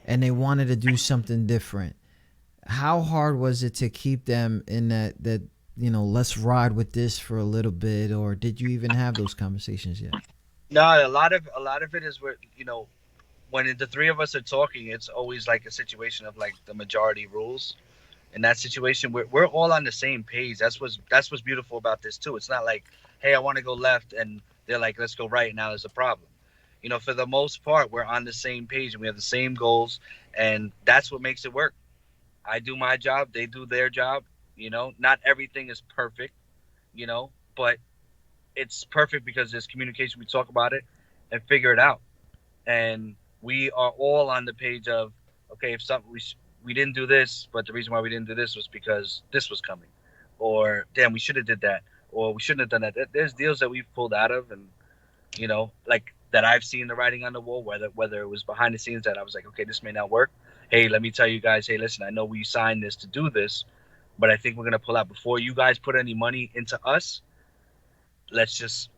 and they wanted to do something different. How hard was it to keep them in that let's ride with this for a little bit, or did you even have those conversations yet? No, a lot of it is where when the three of us are talking, it's always like a situation of like the majority rules. In that situation, we're all on the same page. That's what's beautiful about this too. It's not like, hey, I want to go left, and they're like, let's go right. Now there's a problem. For the most part, we're on the same page and we have the same goals, and that's what makes it work. I do my job, they do their job. Not everything is perfect, but it's perfect because there's communication. We talk about it and figure it out. And we are all on the page of, okay, if something we didn't do this, but the reason why we didn't do this was because this was coming, or damn, we should have did that, or we shouldn't have done that. There's deals that we've pulled out of, and like that I've seen the writing on the wall, whether it was behind the scenes that I was like, okay, this may not work. Hey, let me tell you guys, hey, listen, I know we signed this to do this, but I think we're going to pull out before you guys put any money into us. Let's just,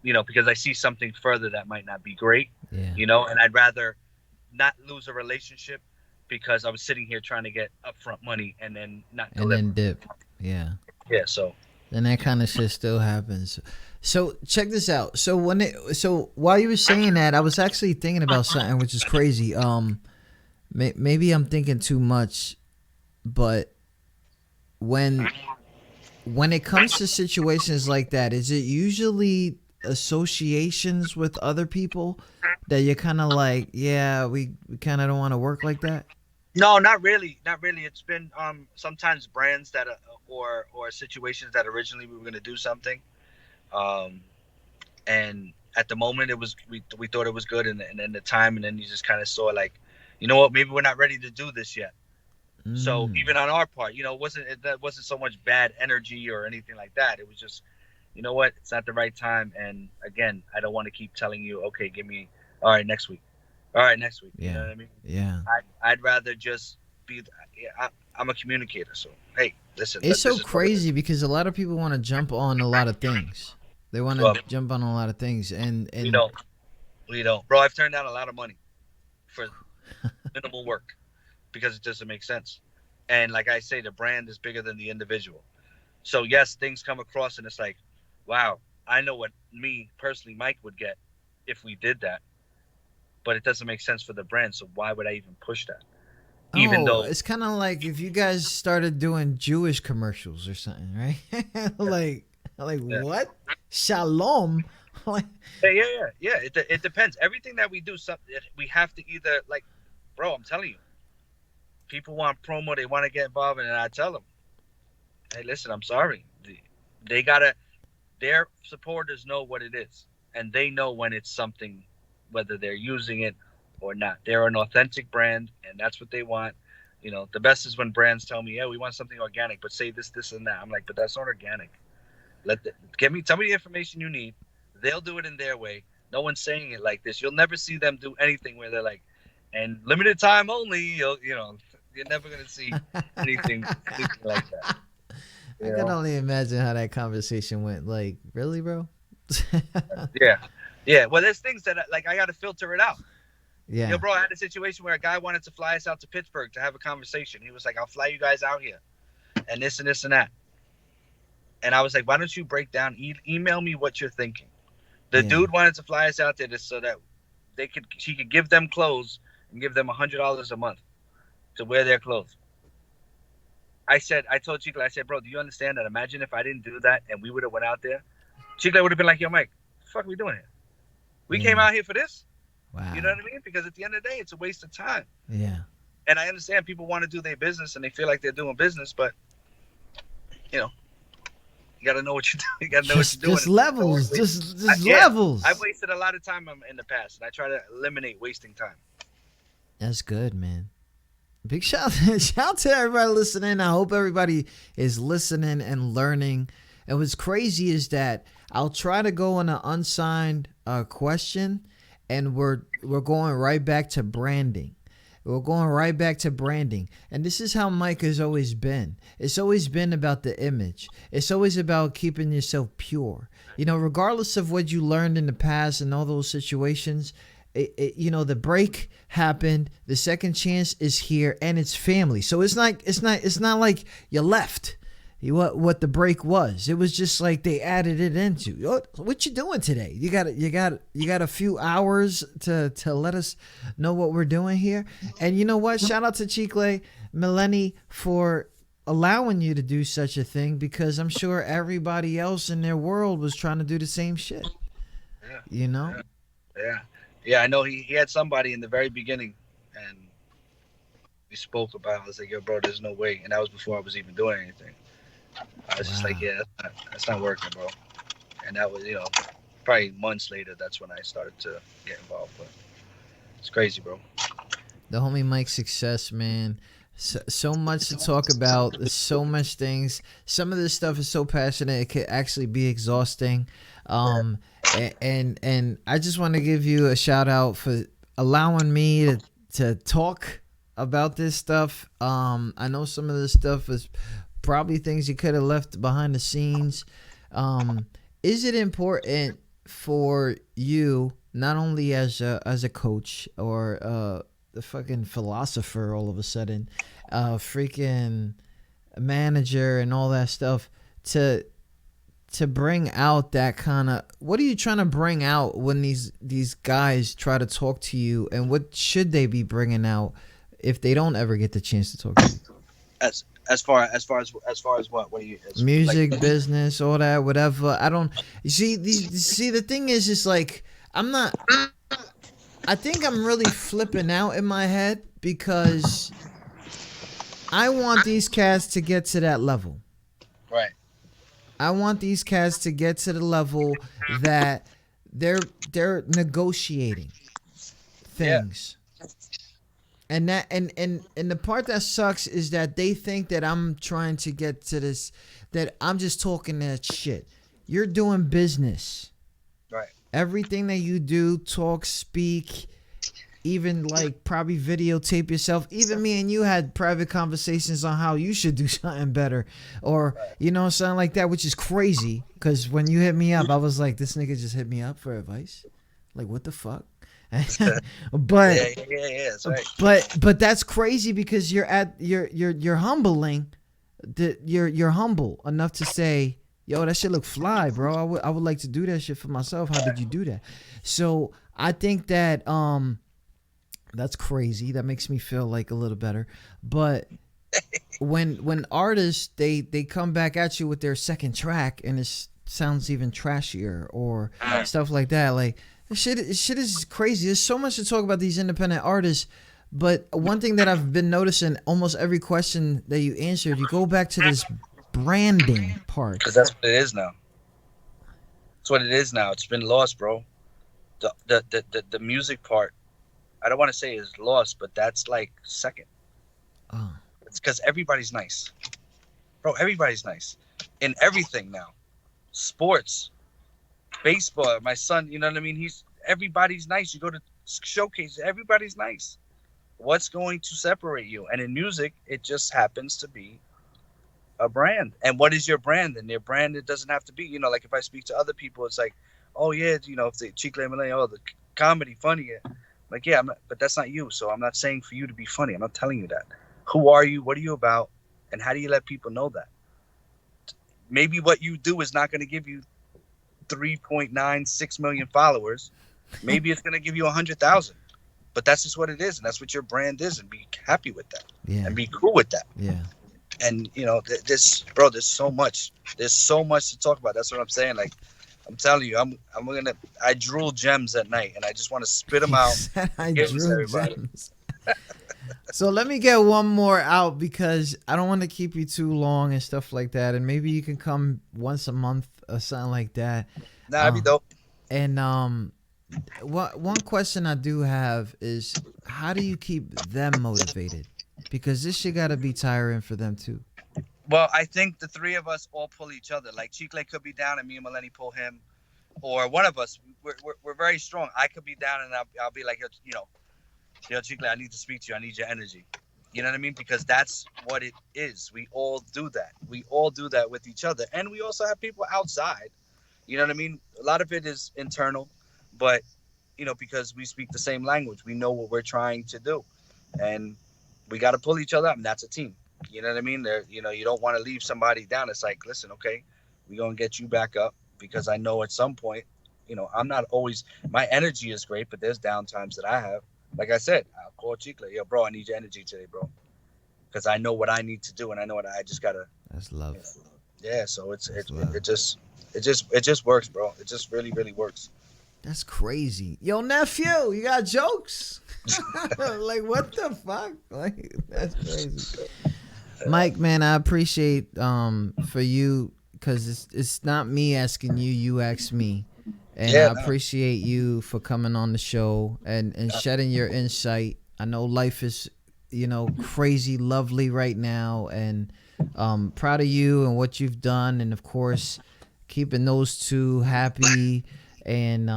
because I see something further that might not be great, and I'd rather not lose a relationship because I was sitting here trying to get upfront money and then not deliver. And then dip. Yeah. Yeah, so. And that kind of shit still happens. So check this out. So while you were saying that, I was actually thinking about something which is crazy. Maybe I'm thinking too much, but when it comes to situations like that, is it usually associations with other people that you're kind of like, yeah, we kind of don't want to work like that? No, not really. It's been sometimes brands that or situations that originally we were going to do something, and at the moment it was we thought it was good, and then the time, and then you just kind of saw like, you know what, maybe we're not ready to do this yet. So even on our part, it wasn't so much bad energy or anything like that. It was just, you know what, it's not the right time. And again, I don't want to keep telling you, okay, give me, all right, next week. Yeah. You know what I mean? Yeah. I'd rather just be, I'm a communicator. So, hey, listen. It's so crazy because a lot of people want to jump on a lot of things. They want to jump on a lot of things. And we don't. Bro, I've turned down a lot of money for minimal work because it doesn't make sense. And like I say, the brand is bigger than the individual. So yes, things come across and it's like, wow, I know what me personally, Mike, would get if we did that, but it doesn't make sense for the brand. So why would I even push that? Even though it's kind of like if you guys started doing Jewish commercials or something, right? like what? Shalom. yeah. It depends. Everything that we do, something we have to either like, bro. I'm telling you, people want promo. They want to get involved, and I tell them, hey, listen, I'm sorry. They gotta. Their supporters know what it is, and they know when it's something, whether they're using it or not. They're an authentic brand, and that's what they want. You know, the best is when brands tell me, "Yeah, we want something organic, but say this, this, and that." I'm like, "But that's not organic. Tell me the information you need. They'll do it in their way. No one's saying it like this. You'll never see them do anything where they're like, and limited time only. You're never gonna see anything like that." I can only imagine how that conversation went. Like, really, bro? Yeah. Well, there's things that I got to filter it out. Yeah. Yo, bro, I had a situation where a guy wanted to fly us out to Pittsburgh to have a conversation. He was like, "I'll fly you guys out here, and this and this and that." And I was like, "Why don't you break down? Email me what you're thinking." The dude wanted to fly us out there so that she could give them clothes and give them $100 a month to wear their clothes. I told Chicle, I said, "Bro, do you understand that? Imagine if I didn't do that and we would have went out there. Chicle would have been like, yo, Mike, what the fuck are we doing here? We came out here for this." Wow. You know what I mean? Because at the end of the day, it's a waste of time. Yeah. And I understand people want to do their business and they feel like they're doing business, but, you got to know what you're doing. You got to know what you're doing. Just levels. Just levels. I've wasted a lot of time in the past, and I try to eliminate wasting time. That's good, man. Big shout out to everybody listening. I hope everybody is listening and learning. And what's crazy is that I'll try to go on an unsigned question, and we're going right back to branding. We're going right back to branding. And this is how Mike has always been. It's always been about the image. It's always about keeping yourself pure. Regardless of what you learned in the past and all those situations, the break happened. The second chance is here, and it's family. So it's not like you left. What the break was. It was just like they added it into. What you doing today? You got a few hours to let us know what we're doing here. And you know what? Shout out to Chicle Melanie for allowing you to do such a thing, because I'm sure everybody else in their world was trying to do the same shit. Yeah. Yeah, I know he had somebody in the very beginning, and we spoke about it. I was like, yo, bro, there's no way. And that was before I was even doing anything. I was just like, yeah, that's not working, bro. And that was, probably months later, that's when I started to get involved. But it's crazy, bro. The homie Mike's success, man. So much to talk about. There's so much things. Some of this stuff is so passionate, it could actually be exhausting. And I just want to give you a shout out for allowing me to talk about this stuff. I know some of this stuff is probably things you could have left behind the scenes. Is it important for you, not only as a coach or the fucking philosopher all of a sudden, freaking manager and all that stuff, to bring out that kind of, what are you trying to bring out when these guys try to talk to you, and what should they be bringing out if they don't ever get the chance to talk to you? As far as what? What do you? Music, like, business, all that, whatever. I don't. You see, the thing is like, I'm not. I think I'm really flipping out in my head, because I want these cats to get to that level. Right. I want these cats to get to the level that they're negotiating things. Yeah. And that and the part that sucks is that they think that I'm trying to get to this, that I'm just talking that shit. You're doing business. Right. Everything that you do, talk, speak, even like probably videotape yourself. Even me and you had private conversations on how you should do something better, or something like that, which is crazy, because when you hit me up, I was like, this nigga just hit me up for advice. Like, what the fuck? But yeah, that's right. But that's crazy, because you're humbling. You're humble enough to say, yo, that shit look fly, bro. I would like to do that shit for myself. How did you do that? So I think that That's crazy. That makes me feel like a little better. But when artists they come back at you with their second track and it sounds even trashier or stuff like that, like shit is crazy. There's so much to talk about these independent artists. But one thing that I've been noticing, almost every question that you answered, you go back to this branding part. Because that's what it is now. That's what it is now. It's been lost, bro. The music part, I don't want to say is lost, but that's like second. Oh. It's because everybody's nice. Bro, everybody's nice. In everything now. Sports. Baseball. My son, you know what I mean? Everybody's nice. You go to showcases, everybody's nice. What's going to separate you? And in music, it just happens to be a brand. And what is your brand? And your brand, it doesn't have to be, like if I speak to other people, it's like, oh yeah, if they Chicle Malay, oh, the comedy, funny. Like, yeah, but that's not you. So I'm not saying for you to be funny. I'm not telling you that. Who are you? What are you about? And how do you let people know that? Maybe what you do is not going to give you 3.96 million followers. Maybe it's going to give you 100,000. But that's just what it is, and that's what your brand is, and be happy with that, and be cool with that. Yeah. And there's so much. There's so much to talk about. That's what I'm saying. Like, I'm telling you, I drool gems at night, and I just want to spit them out. I drool gems. So let me get one more out because I don't want to keep you too long and stuff like that. And maybe you can come once a month or something like that. Nah, that'd be dope. And one question I do have is, how do you keep them motivated? Because this shit gotta be tiring for them too. Well, I think the three of us all pull each other. Like Chicle could be down and me and Melanie pull him, or one of us. We're very strong. I could be down and I'll be like, yo, Chicle, I need to speak to you. I need your energy. You know what I mean? Because that's what it is. We all do that. We all do that with each other, and we also have people outside. You know what I mean? A lot of it is internal, but because we speak the same language, we know what we're trying to do, and we got to pull each other up, and that's a team. You know what I mean? You don't want to leave somebody down. It's like, listen, okay, we're going to get you back up, because I know at some point, I'm not always, my energy is great, but there's down times that I have. Like I said, I'll call Chicle, yo, bro, I need your energy today, bro, because I know what I need to do, and I know what I just got to. That's love. Yeah, so it just works, bro. It just really, really works. That's crazy. Yo, nephew, you got jokes? Like, what the fuck? Like, that's crazy. Mike, man, I appreciate for you, because it's not me asking you, you ask me. And I appreciate you for coming on the show and shedding your insight. I know life is, crazy lovely right now, and proud of you and what you've done, and of course keeping those two happy. And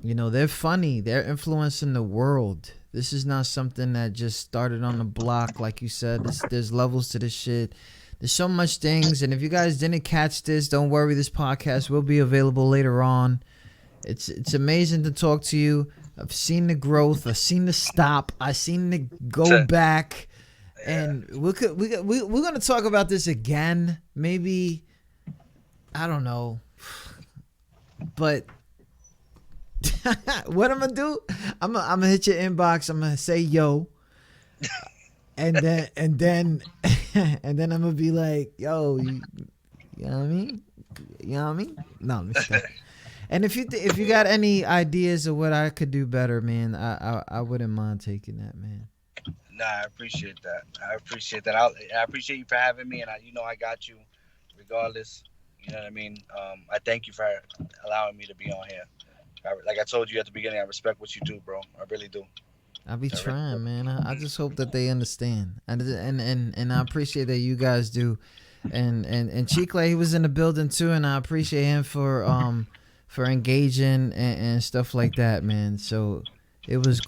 they're funny, they're influencing the world. This is not something that just started on the block. Like you said, there's levels to this shit. There's so much things. And if you guys didn't catch this, don't worry, this podcast will be available later on. It's amazing to talk to you. I've seen the growth, I've seen the stop, I've seen the go back. And we're gonna talk about this again, maybe. I don't know, but what I'm gonna do? I'm gonna hit your inbox. I'm gonna say yo, and then I'm gonna be like, yo, you know what I mean? You know what I mean? No, I'm just kidding. And if you got any ideas of what I could do better, man, I wouldn't mind taking that, man. Nah, I appreciate that. I appreciate you for having me, and I got you, regardless. You know what I mean? I thank you for allowing me to be on here. Like I told you at the beginning, I respect what you do, bro. I really do. I'll be trying, man. I just hope that they understand, and I appreciate that you guys do. And Chicle, he was in the building too, and I appreciate him for engaging and stuff like that, man. So it was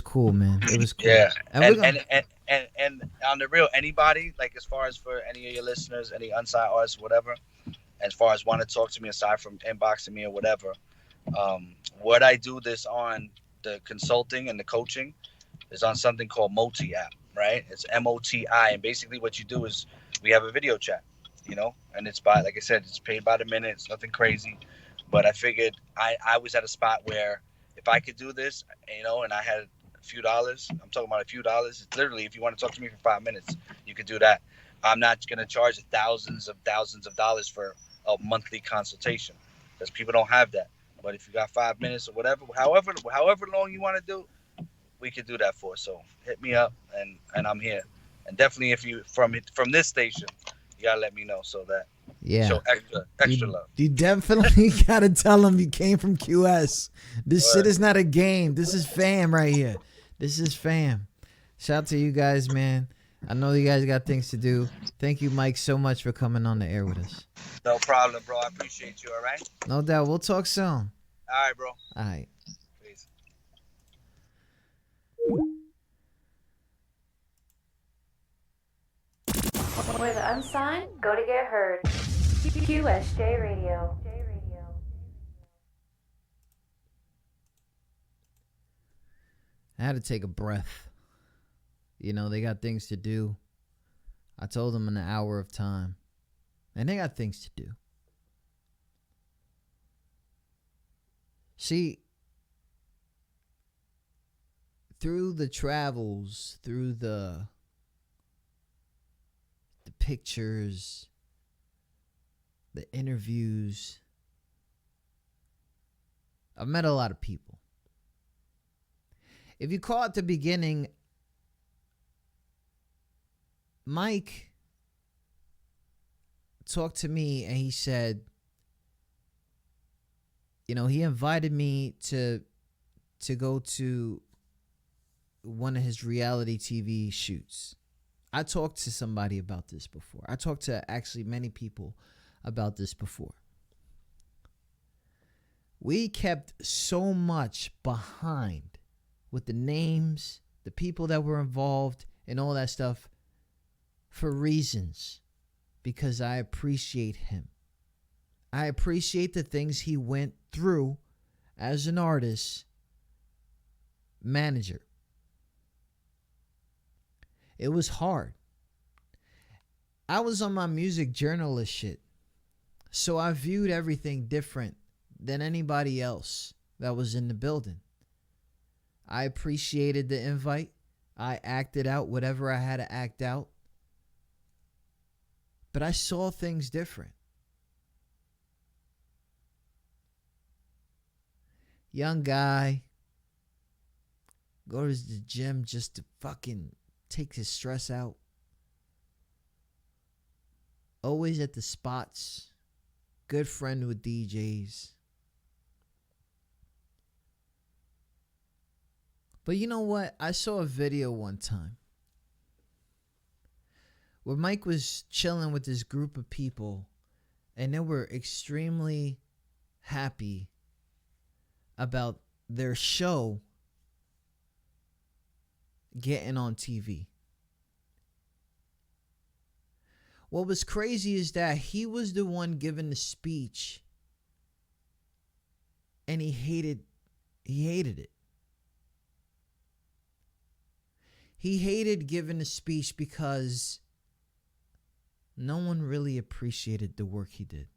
cool, man. It was cool. Yeah, and on the real, anybody, like, as far as for any of your listeners, any unsigned artists, whatever, as far as want to talk to me aside from inboxing me or whatever, what I do this on, the consulting and the coaching, is on something called Moti app, right? It's MOTI, and basically what you do is we have a video chat, and it's by, like I said, it's paid by the minute. It's nothing crazy, but I figured I was at a spot where if I could do this, and I had a few dollars. I'm talking about a few dollars. It's literally, if you want to talk to me for 5 minutes, you could do that. I'm not going to charge thousands of dollars for a monthly consultation because people don't have that. But if you got 5 minutes or whatever, however long you want to do, we could do that for. So hit me up, and I'm here. And definitely, if you from this station, you gotta let me know so that show extra love. You definitely gotta tell them you came from QS. This shit is not a game. This is fam right here. This is fam. Shout out to you guys, man. I know you guys got things to do. Thank you, Mike, so much for coming on the air with us. No problem, bro. I appreciate you. All right. No doubt. We'll talk soon. All right, bro. All right. Peace. Where the unsigned go to get heard. QSJ Radio. I had to take a breath. You know, they got things to do. I told them an hour of time. And they got things to do. See, through the travels, through the pictures, the interviews, I've met a lot of people. If you call at the beginning, Mike talked to me and he said, you know, he invited me to go to one of his reality TV shoots. I talked to somebody about this before. I talked to actually many people about this before. We kept so much behind with the names, the people that were involved, and all that stuff for reasons, because I appreciate him. I appreciate the things he went through as an artist, manager. It was hard. I was on my music journalist shit, so I viewed everything different than anybody else that was in the building. I appreciated the invite. I acted out whatever I had to act out. But I saw things different. Young guy, goes to the gym just to fucking take his stress out. Always at the spots. Good friend with DJs. But you know what? I saw a video one time where Mike was chilling with this group of people and they were extremely happy about their show getting on TV. What was crazy is that he was the one giving the speech and he hated it. He hated giving the speech because no one really appreciated the work he did.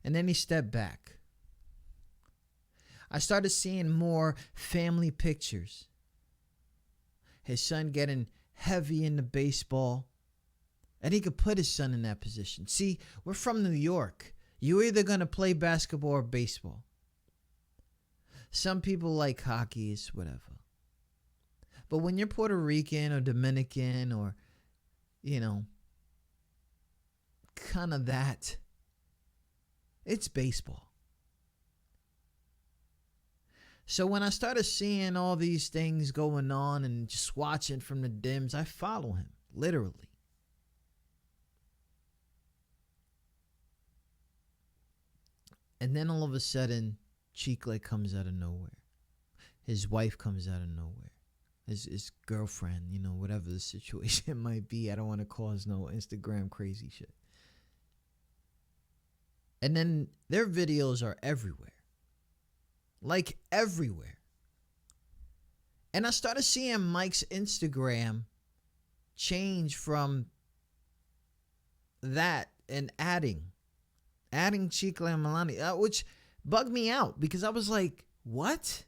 And then he stepped back. I started seeing more family pictures. His son getting heavy into baseball. And he could put his son in that position. See, we're from New York. You're either going to play basketball or baseball. Some people like hockey, it's whatever. But when you're Puerto Rican or Dominican or, you know, kind of that, it's baseball. So when I started seeing all these things going on and just watching from the dims, I follow him, literally. And then all of a sudden, Chicle comes out of nowhere. His wife comes out of nowhere. His girlfriend, you know, whatever the situation might be. I don't want to cause no Instagram crazy shit. And then their videos are everywhere. Like everywhere. And I started seeing Mike's Instagram change from that and adding Chicle and Milani, which bugged me out because I was like, what?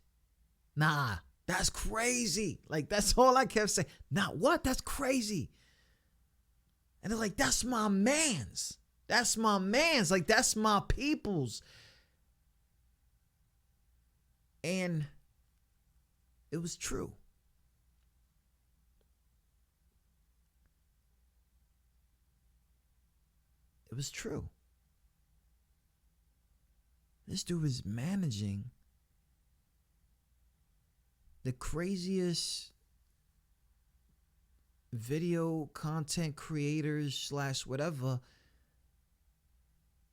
Nah, that's crazy. Like, that's all I kept saying. Nah, what? That's crazy. And they're like, that's my man's. That's my man's. Like, that's my people's. And it was true. It was true. This dude was managing the craziest video content creators / whatever.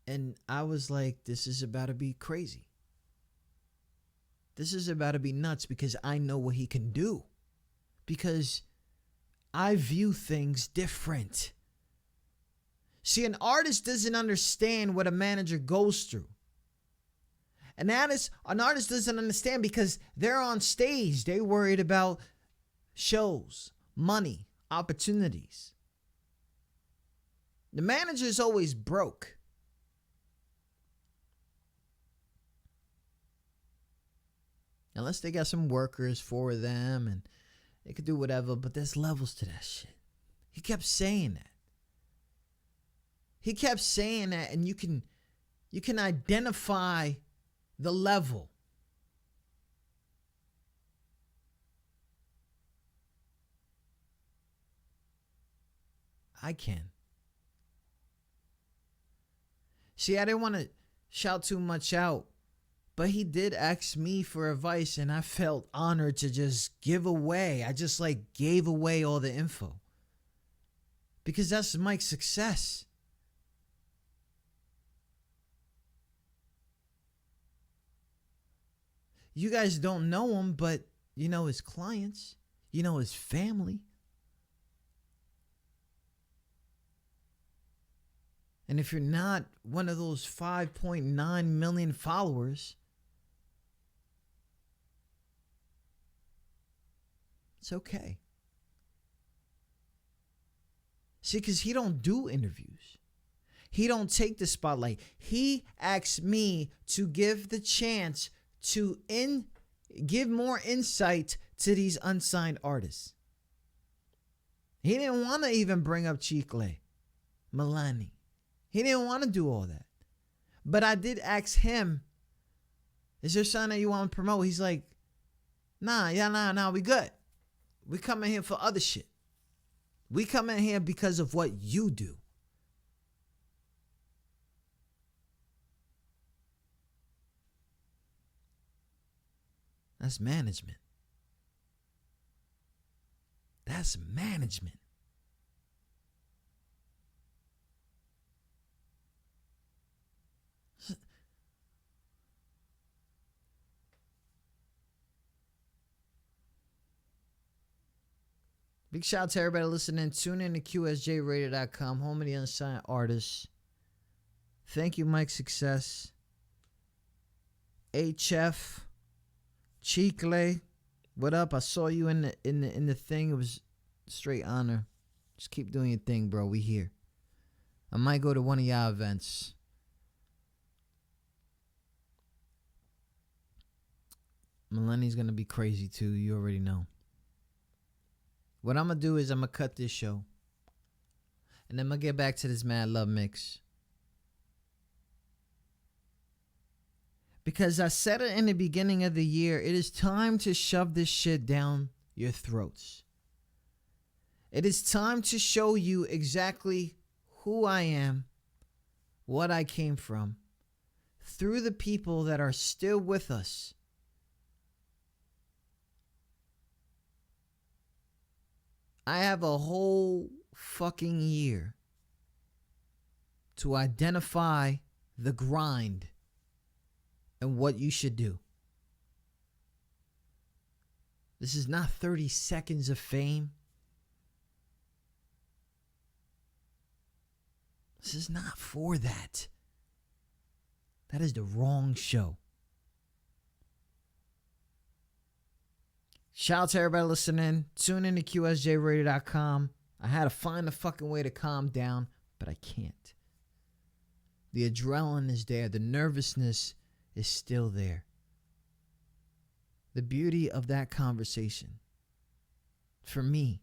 And I was like, this is about to be crazy. This is about to be nuts because I know what he can do. Because I view things different. See, an artist doesn't understand what a manager goes through. An artist doesn't understand because they're on stage. They're worried about shows, money, opportunities. The manager is always broke. Unless they got some workers for them and they could do whatever, but there's levels to that shit. He kept saying that. He kept saying that, and you can identify the level. I can. See, I didn't want to shout too much out, but he did ask me for advice, and I felt honored to just give away. I just gave away all the info. Because that's Mike's success. You guys don't know him, but you know his clients. You know his family. And if you're not one of those 5.9 million followers, it's okay. See, because he don't do interviews. He don't take the spotlight. He asked me to give the chance to give more insight to these unsigned artists. He didn't want to even bring up Chicle, Milani. He didn't want to do all that. But I did ask him, is there something that you want to promote? He's like, nah, we good. We come in here for other shit. We come in here because of what you do. That's management. That's management. Big shout out to everybody listening. Tune in to QSJRadio.com, home of the unsigned artists. Thank you, Mike Success. HF. Chicle, what up? I saw you in the thing. It was straight honor. Just keep doing your thing, bro. We here. I might go to one of y'all events. Millennium's gonna be crazy too. You already know. What I'm gonna do is I'm gonna cut this show, and then I'm gonna get back to this Mad Love mix. Because I said it in the beginning of the year, it is time to shove this shit down your throats. It is time to show you exactly who I am, what I came from, through the people that are still with us. I have a whole fucking year to identify the grind and what you should do. This is not 30 seconds of fame. This is not for that. That is the wrong show. Shout out to everybody listening. Tune in to QSJRadio.com. I had to find a fucking way to calm down, but I can't. The adrenaline is there. The nervousness is still there. The beauty of that conversation, for me,